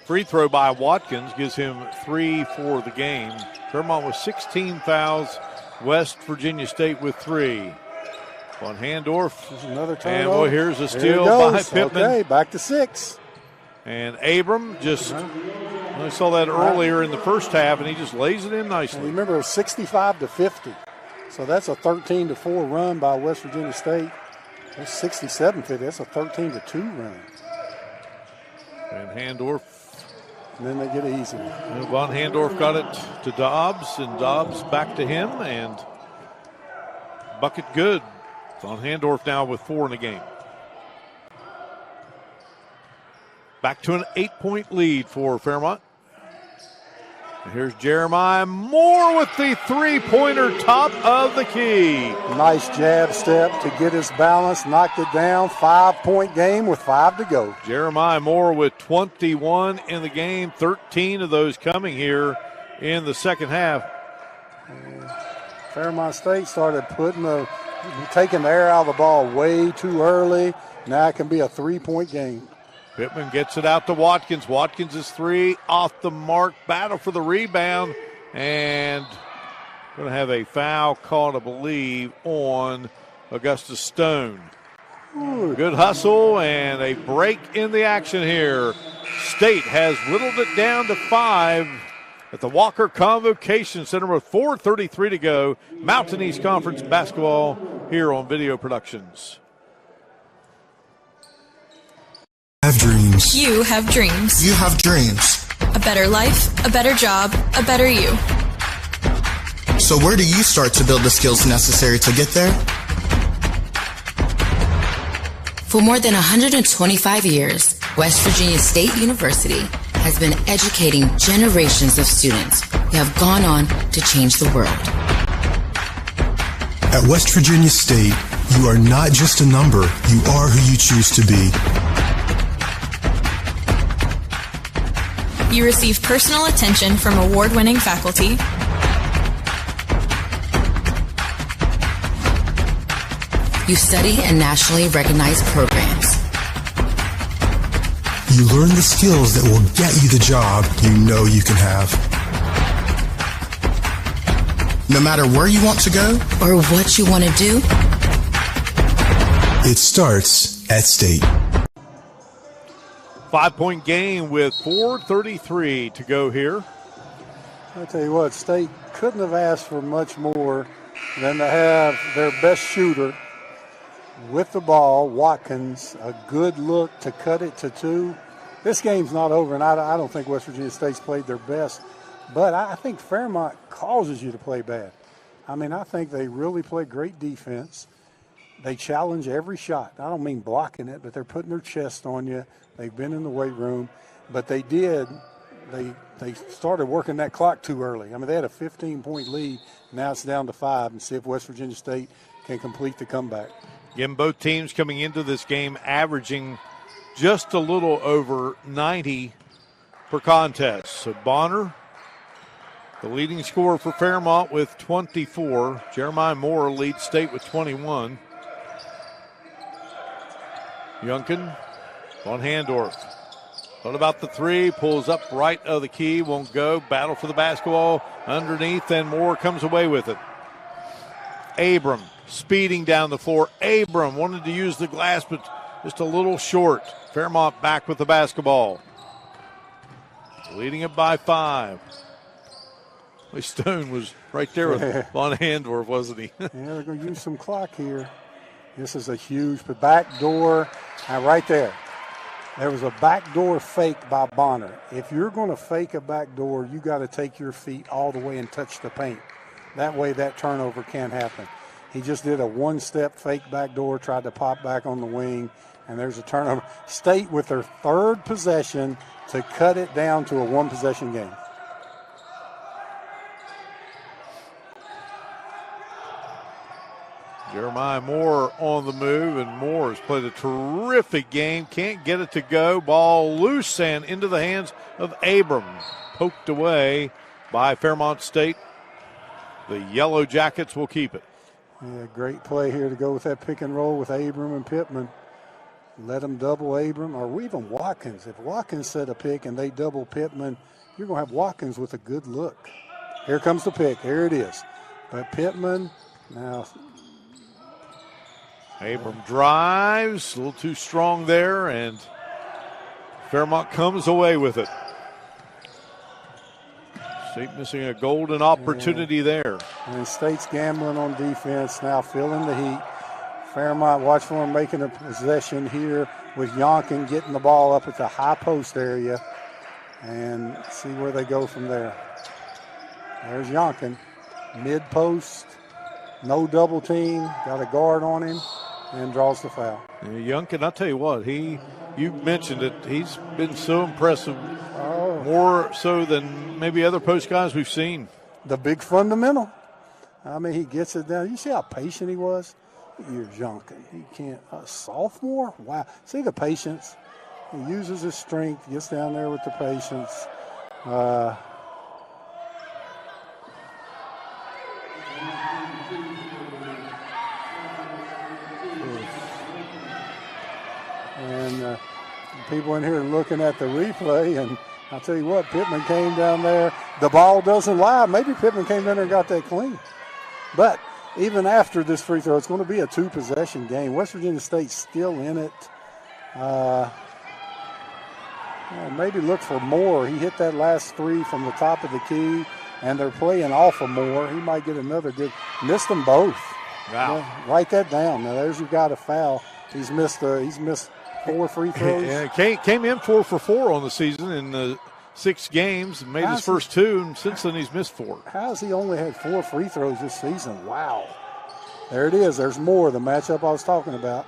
Free throw by Watkins gives him 3 for the game. Fairmont with 16 fouls. West Virginia State with 3. On Handorf. There's another turnover. And well, here's a steal by Pittman. Okay, back to 6. And Abram just, I saw that earlier in the first half, and he just lays it in nicely. And remember, it was 65-50. So that's a 13-4 run by West Virginia State. That's 67-50. That's a 13-2 run. And Handorf. And then they get it easy. Von Handorf got it to Dobbs, and Dobbs back to him, and bucket good. Von Handorf now with 4 in the game. Back to an 8-point lead for Fairmont. And here's Jeremiah Moore with the 3-pointer, top of the key. Nice jab step to get his balance, knocked it down. 5-point game with 5 to go. Jeremiah Moore with 21 in the game, 13 of those coming here in the second half. Fairmont State started taking the air out of the ball way too early. Now it can be a 3-point game. Pittman gets it out to Watkins. Watkins is 3 off the mark. Battle for the rebound. And going to have a foul called, I believe, on Augustus Stone. Ooh. Good hustle and a break in the action here. State has whittled it down to 5 at the Walker Convocation Center with 4:33 to go. Mountain East Conference basketball here on Video Productions. Have dreams. You have dreams. You have dreams. A better life, a better job, a better you. So where do you start to build the skills necessary to get there? For more than 125 years, West Virginia State University has been educating generations of students who have gone on to change the world. At West Virginia State, you are not just a number, you are who you choose to be. You receive personal attention from award-winning faculty. You study in nationally recognized programs. You learn the skills that will get you the job you know you can have. No matter where you want to go or what you want to do, it starts at State. 5-point game with 4:33 to go here. I'll tell you what, State couldn't have asked for much more than to have their best shooter with the ball, Watkins, a good look to cut it to 2. This game's not over, and I don't think West Virginia State's played their best, but I think Fairmont causes you to play bad. I mean, I think they really play great defense. They challenge every shot. I don't mean blocking it, but they're putting their chest on you. They've been in the weight room, but they started working that clock too early. I mean, they had a 15-point lead. Now it's down to 5, and see if West Virginia State can complete the comeback. Again, both teams coming into this game averaging just a little over 90 per contest. So Bonner, the leading scorer for Fairmont with 24. Jeremiah Moore leads State with 21. Yunkin on Handorf. What about the 3? Pulls up right of the key, won't go. Battle for the basketball underneath, and Moore comes away with it. Abram speeding down the floor. Abram wanted to use the glass, but just a little short. Fairmont back with the basketball. Leading it by 5. Stone was right there with Von Handorf, wasn't he? Yeah, they're going to use some clock here. This is a huge backdoor. Right there. There was a backdoor fake by Bonner. If you're going to fake a backdoor, you got to take your feet all the way and touch the paint. That way that turnover can't happen. He just did a one-step fake backdoor, tried to pop back on the wing, and there's a turnover. State with their 3rd possession to cut it down to a 1-possession game. Jeremiah Moore on the move, and Moore has played a terrific game. Can't get it to go. Ball loose and into the hands of Abram. Poked away by Fairmont State. The Yellow Jackets will keep it. Yeah, great play here to go with that pick and roll with Abram and Pittman. Let them double Abram, or even Watkins. If Watkins set a pick and they double Pittman, you're going to have Watkins with a good look. Here comes the pick. Here it is. But Pittman now. Abram drives, a little too strong there, and Fairmont comes away with it. State missing a golden opportunity there. And State's gambling on defense, now feeling the heat. Fairmont, watch for him making a possession here with Yonkin getting the ball up at the high post area, and see where they go from there. There's Yonkin, mid post, no double team, got a guard on him, and draws the foul. Yunkin, I'll tell you what, you mentioned it, he's been so impressive, more so than maybe other post guys we've seen. The big fundamental. I mean, he gets it down. You see how patient he was? You're Yunkin. He can't. A sophomore? Wow. See the patience. He uses his strength, gets down there with the patience. And people in here looking at the replay, and I'll tell you what, Pittman came down there. The ball doesn't lie. Maybe Pittman came down there and got that clean. But even after this free throw, it's going to be a 2-possession game. West Virginia State's still in it. Maybe look for Moore. He hit that last 3 from the top of the key, and they're playing off of Moore. He might get another good. Missed them both. Wow. Yeah, write that down. Now there's your guy to foul. He's missed 4 free throws. Yeah, came in 4 for 4 on the season in the 6 games and made his first 2, and since then he's missed 4. How has he only had 4 free throws this season? Wow. There it is. There's more, the matchup I was talking about.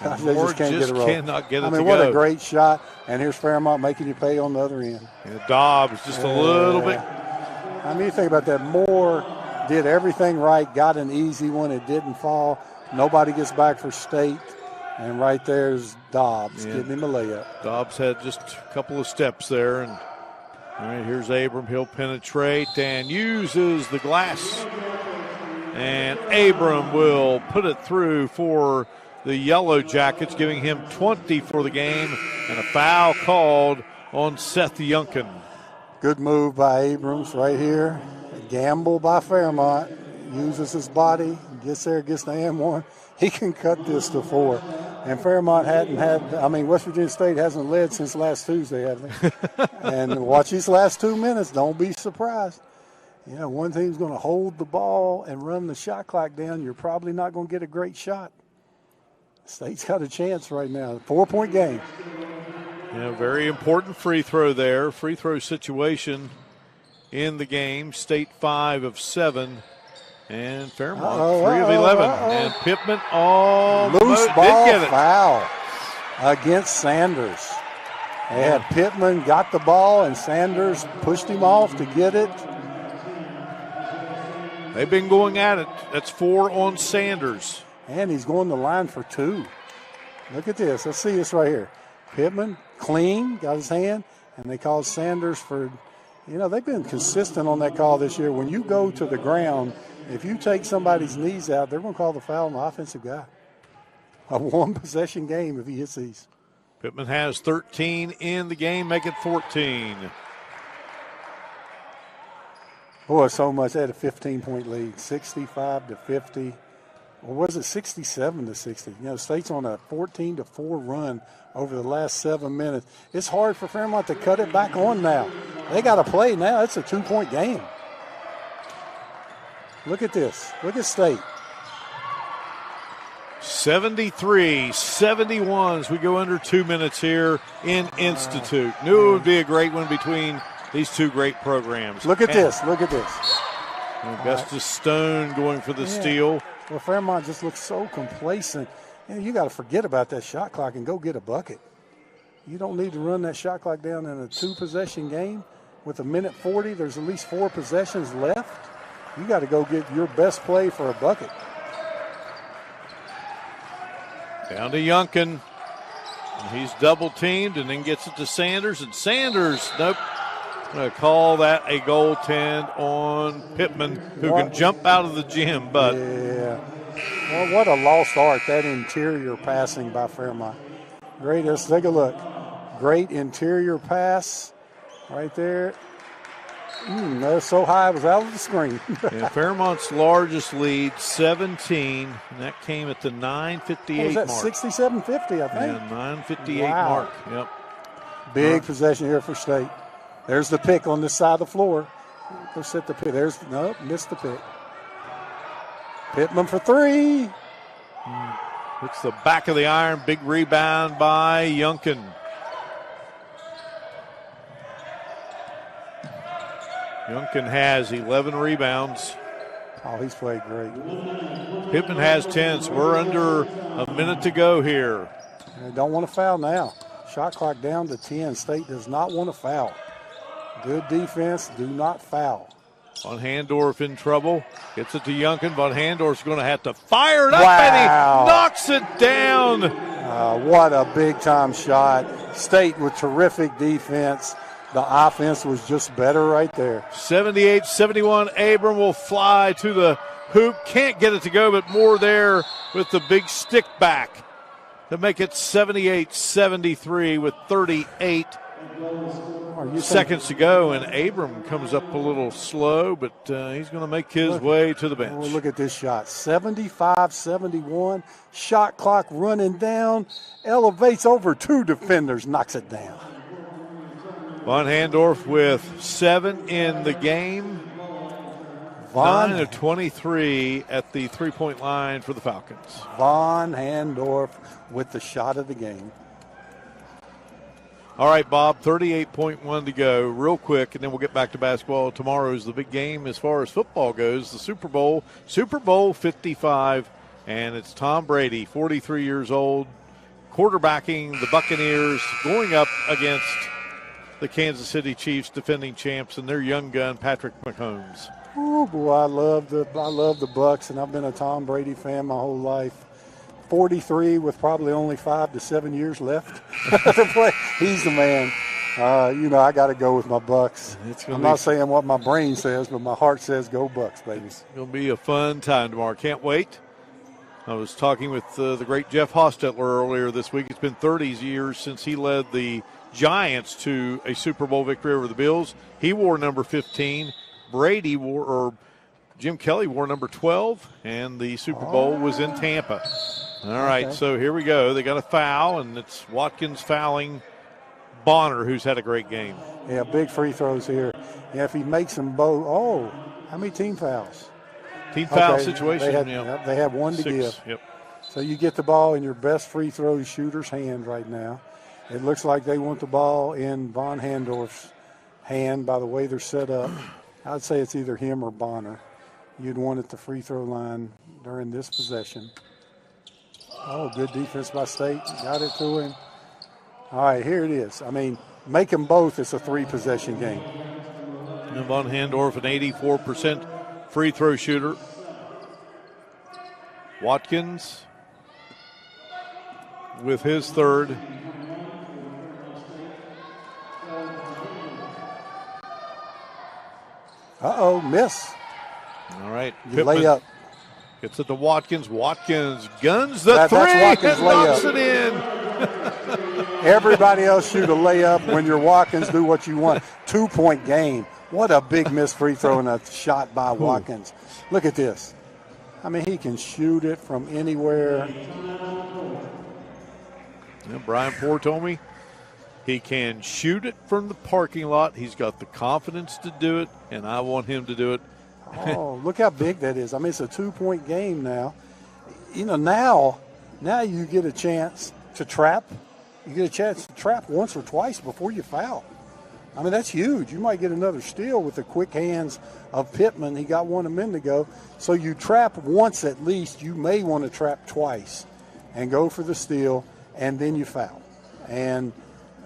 Gosh, they just can't get a roll. Cannot get it to go. What a great shot. And here's Fairmont making you pay on the other end. Yeah, Dobbs just a little bit. I mean, you think about that. Moore did everything right, got an easy one. It didn't fall. Nobody gets back for State. And right there's Dobbs getting him a layup. Dobbs had just a couple of steps there. And all right, here's Abram. He'll penetrate and uses the glass. And Abram will put it through for the Yellow Jackets, giving him 20 for the game, and a foul called on Seth Yunkin. Good move by Abrams right here. A gamble by Fairmont. Uses his body, gets there, gets the and-one. He can cut this to 4. And Fairmont West Virginia State hasn't led since last Tuesday, have they? And watch these last 2 minutes. Don't be surprised. You know, one team's going to hold the ball and run the shot clock down. You're probably not going to get a great shot. State's got a chance right now. 4-point game. Yeah, very important free throw there. Free throw situation in the game. State 5 of 7. And Fairmont 3 of 11. And Pittman loose ball did get it. Foul against Sanders. They had Pittman got the ball, and Sanders pushed him off to get it. They've been going at it. That's 4 on Sanders. And he's going to the line for 2. Look at this. Let's see this right here. Pittman, clean, got his hand, and they called Sanders for, they've been consistent on that call this year. When you go to the ground, if you take somebody's knees out, they're going to call the foul on the offensive guy. A 1-possession game if he hits these. Pittman has 13 in the game, make it 14. Boy, so much. They had a 15-point lead, 65-50. Or was it 67-60? State's on a 14-4 run over the last 7 minutes. It's hard for Fairmont to cut it back on now. They got to play now. It's a 2-point game. Look at this. Look at State. 73-71 as we go under 2 minutes here in Institute. Knew it would be a great one between these two great programs. Look at this. Look at this. Augustus Stone going for the steal. Well, Fairmont just looks so complacent. You got to forget about that shot clock and go get a bucket. You don't need to run that shot clock down in a 2-possession game with 1:40. There's at least 4 possessions left. You got to go get your best play for a bucket. Down to Yunkin. He's double teamed and then gets it to Sanders. And Sanders, nope. I'm going to call that a goaltend on Pittman, who can jump out of the gym. But yeah. Well, what a lost art, that interior passing by Fairmont. Great. Let's take a look. Great interior pass right there. That was so high it was out of the screen. Yeah, Fairmont's largest lead, 17, and that came at the 9:58 mark. 67-50, I think. Yeah, 9:58 mark. Yep. Big possession here for State. There's the pick on this side of the floor. Go set the pick. Missed the pick. Pittman for 3. It's the back of the iron. Big rebound by Yunkin. Yunkin has 11 rebounds. Oh, he's played great. Pittman has 10, so we're under a minute to go here. They don't want to foul now. Shot clock down to 10. State does not want to foul. Good defense. Do not foul. Von Handorf in trouble. Gets it to Yunkin. Von Handorf's going to have to fire it up, and he knocks it down. What a big-time shot. State with terrific defense. The offense was just better right there. 78-71. Abram will fly to the hoop. Can't get it to go, but Moore there with the big stick back to make it 78-73 with 38 seconds to go. And Abram comes up a little slow, but he's going to make his way to the bench. Well, look at this shot. 75-71. Shot clock running down. Elevates over 2 defenders. Knocks it down. Von Handorf with 7 in the game. 9 of 23 at the three-point line for the Falcons. Von Handorf with the shot of the game. All right, Bob, 38.1 to go. Real quick, and then we'll get back to basketball. Tomorrow's the big game as far as football goes, the Super Bowl 55, and it's Tom Brady, 43 years old, quarterbacking the Buccaneers, going up against the Kansas City Chiefs, defending champs, and their young gun, Patrick Mahomes. Oh, boy, I love the Bucs, and I've been a Tom Brady fan my whole life. 43 with probably only 5 to 7 years left to play. He's the man. I got to go with my Bucs. I'm not saying what my brain says, but my heart says go Bucs, baby. It's going to be a fun time tomorrow. Can't wait. I was talking with the great Jeff Hostetler earlier this week. It's been 30 years since he led the Giants to a Super Bowl victory over the Bills. He wore number 15. Jim Kelly wore number 12, and the Super Bowl was in Tampa. All right, so here we go. They got a foul, and it's Watkins fouling Bonner, who's had a great game. Yeah, big free throws here. Yeah, if he makes them both. How many team fouls? Team foul situation. They have one to 6, give. Yep. So you get the ball in your best free throw shooter's hand right now. It looks like they want the ball in Von Handorf's hand by the way they're set up. I'd say it's either him or Bonner. You'd want it at the free throw line during this possession. Oh, good defense by State. Got it to him. All right, here it is. I mean, make them both. It's a 3-possession game. And Von Handorf, an 84% free throw shooter. Watkins with his third. Miss. All right. Layup. Gets it to Watkins. Watkins guns the three and knocks it in. Everybody else shoot a layup. When you're Watkins, do what you want. 2-point game. What a big missed free throw and a shot by Watkins. Look at this. I mean, he can shoot it from anywhere. Brian Poore told me he can shoot it from the parking lot. He's got the confidence to do it, and I want him to do it. Oh, look how big that is. I mean, it's a 2-point game now. Now you get a chance to trap. You get a chance to trap once or twice before you foul. I mean, that's huge. You might get another steal with the quick hands of Pittman. He got one a minute ago. So you trap once at least. You may want to trap twice and go for the steal, and then you foul. And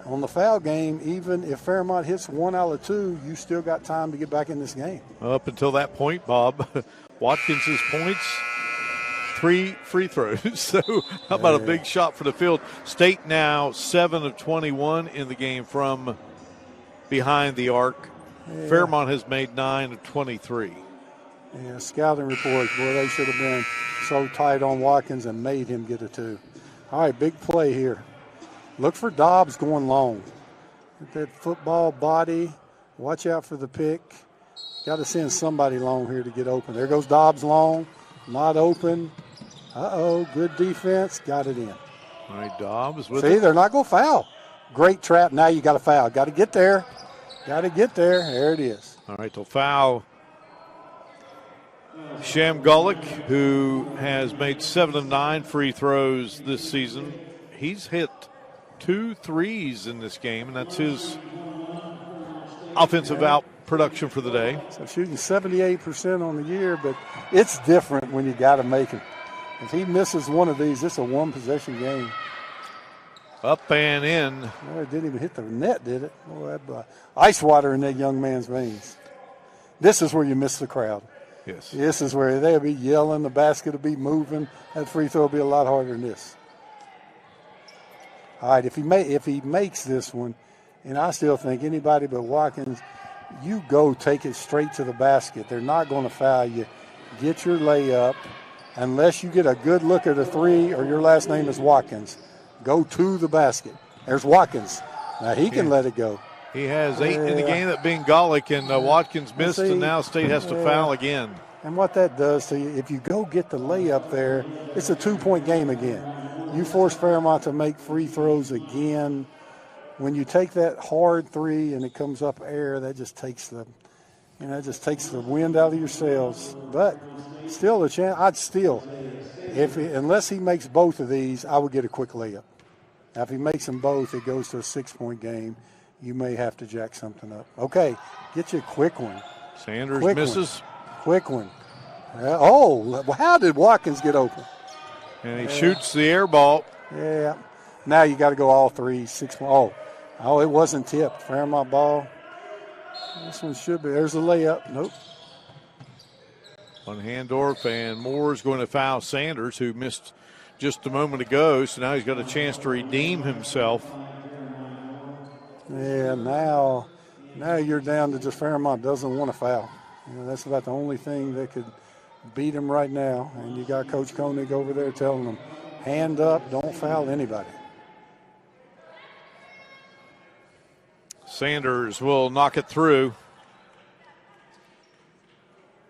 on the foul game, even if Fairmont hits 1 out of 2, you still got time to get back in this game. Up until that point, Bob, Watkins' points, 3 free throws. So how about a big shot for the field? State now 7 of 21 in the game from behind the arc. Yeah. Fairmont has made 9 of 23. Yeah, scouting reports, boy, they should have been so tight on Watkins and made him get a 2. All right, big play here. Look for Dobbs going long. Get that football body. Watch out for the pick. Got to send somebody long here to get open. There goes Dobbs long. Not open. Good defense. Got it in. All right, Dobbs with See, it. They're not going to foul. Great trap. Now you got to foul. Got to get there. Got to get there. There it is. All right, they'll foul Sham Gulick, who has made 7 of 9 free throws this season. He's hit 2 threes in this game, and that's his offensive out production for the day. So shooting 78% on the year, but it's different when you got to make it. If he misses one of these, it's a 1-possession game. Up and in. Well, it didn't even hit the net, did it? Oh, that ice water in that young man's veins. This is where you miss the crowd. Yes. This is where they'll be yelling, the basket will be moving. That free throw will be a lot harder than this. All right, if he makes this one, and I still think anybody but Watkins, you go take it straight to the basket. They're not going to foul you. Get your layup. Unless you get a good look at a 3 or your last name is Watkins, go to the basket. There's Watkins. Now he can let it go. He has 8 in the game, that being Gulick, and Watkins missed, and now State has to foul again. And what that does to you, if you go get the layup there, it's a 2-point game again. You force Fairmont to make free throws again. When you take that hard 3 and it comes up air, that just takes the wind out of your sails. But still a chance. Unless he makes both of these, I would get a quick layup. Now, if he makes them both, it goes to a 6-point game. You may have to jack something up. Okay, get you a quick one. Sanders quick misses. Quick one. How did Watkins get open? And he shoots the air ball. Yeah. Now you got to go all 3. 6. Oh, it wasn't tipped. Fairmont ball. This one should be. There's a layup. Nope. On Handorf, and Moore is going to foul Sanders, who missed just a moment ago. So now he's got a chance to redeem himself. Yeah, now you're down to just Fairmont doesn't want to foul. That's about the only thing that could beat him right now. And you got Coach Koenig over there telling them, hand up, don't foul anybody. Sanders will knock it through.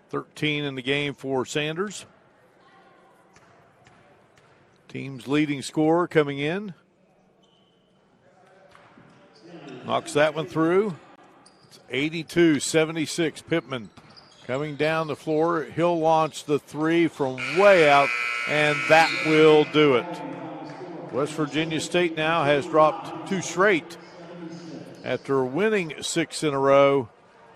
13 in the game for Sanders. Team's leading scorer coming in. Knocks that one through. It's 82-76. Pittman coming down the floor. He'll launch the 3 from way out, and that will do it. West Virginia State now has dropped 2 straight after winning 6 in a row,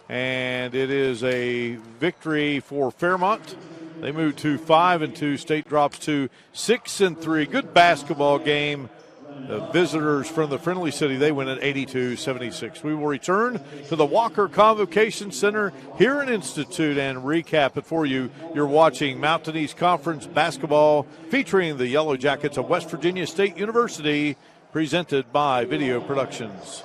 and it is a victory for Fairmont. They move to 5-2. State drops to 6-3. Good basketball game. The visitors from the Friendly City, they win at 82-76. We will return to the Walker Convocation Center here in Institute and recap it for you. You're watching Mountain East Conference basketball featuring the Yellow Jackets of West Virginia State University, presented by Video Productions.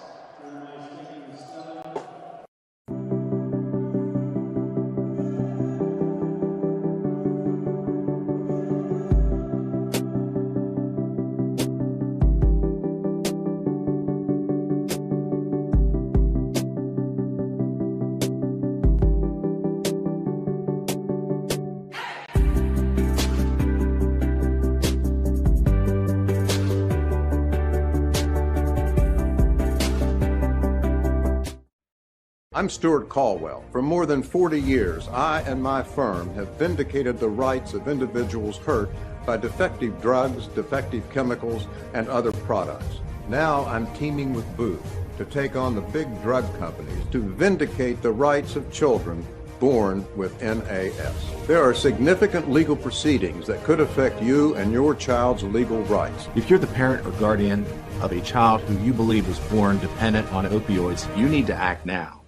I'm Stuart Caldwell. For more than 40 years, I and my firm have vindicated the rights of individuals hurt by defective drugs, defective chemicals, and other products. Now I'm teaming with Booth to take on the big drug companies to vindicate the rights of children born with NAS. There are significant legal proceedings that could affect you and your child's legal rights. If you're the parent or guardian of a child who you believe was born dependent on opioids, you need to act now.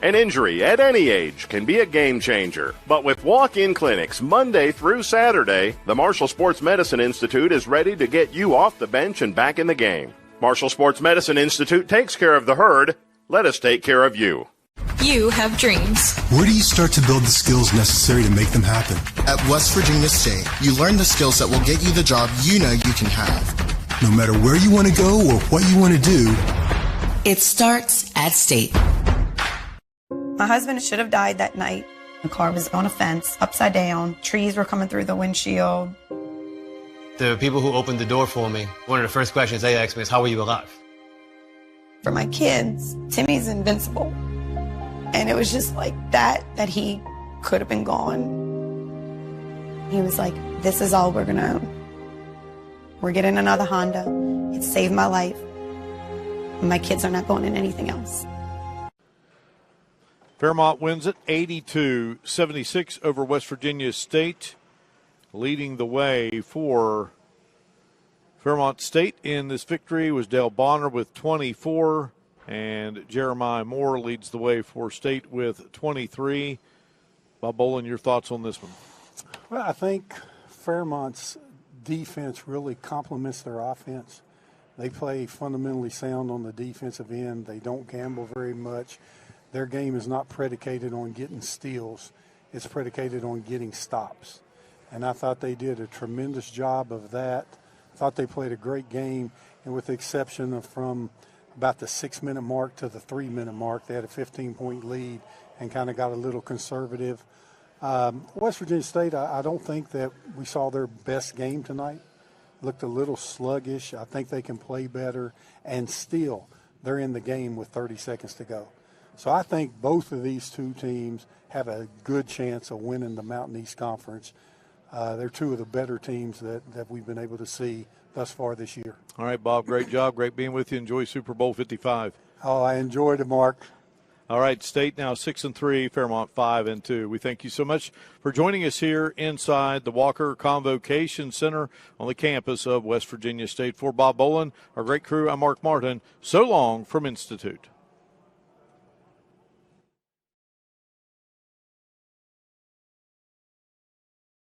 An injury at any age can be a game changer. But with walk-in clinics Monday through Saturday, the Marshall Sports Medicine Institute is ready to get you off the bench and back in the game. Marshall Sports Medicine Institute takes care of the herd. Let us take care of you. You have dreams. Where do you start to build the skills necessary to make them happen? At West Virginia State, you learn the skills that will get you the job you know you can have. No matter where you want to go or what you want to do, it starts at State. My husband should have died that night. The car was on a fence, upside down. Trees were coming through the windshield. The people who opened the door for me, one of the first questions they asked me is, how are you alive? For my kids, Timmy's invincible. And it was just like that he could have been gone. He was like, this is all we're gonna own. We're getting another Honda. It saved my life. And my kids are not going in anything else. Fairmont wins it 82-76 over West Virginia State. Leading the way for Fairmont State in this victory was Dale Bonner with 24, and Jeremiah Moore leads the way for State with 23. Bob Bolin, your thoughts on this one? Well, I think Fairmont's defense really complements their offense. They play fundamentally sound on the defensive end. They don't gamble very much. Their game is not predicated on getting steals. It's predicated on getting stops. And I thought they did a tremendous job of that. I thought they played a great game, and with the exception of from about the 6-minute mark to the 3-minute mark, they had a 15-point lead and kind of got a little conservative. West Virginia State, I don't think that we saw their best game tonight. Looked a little sluggish. I think they can play better, and still they're in the game with 30 seconds to go. So I think both of these two teams have a good chance of winning the Mountain East Conference. they're two of the better teams that we've been able to see thus far this year. All right, Bob, great job. Great being with you. Enjoy Super Bowl 55. Oh, I enjoyed it, Mark. All right, State now 6-3, Fairmont 5-2. We thank you so much for joining us here inside the Walker Convocation Center on the campus of West Virginia State. For Bob Bolin, our great crew, I'm Mark Martin. So long from Institute.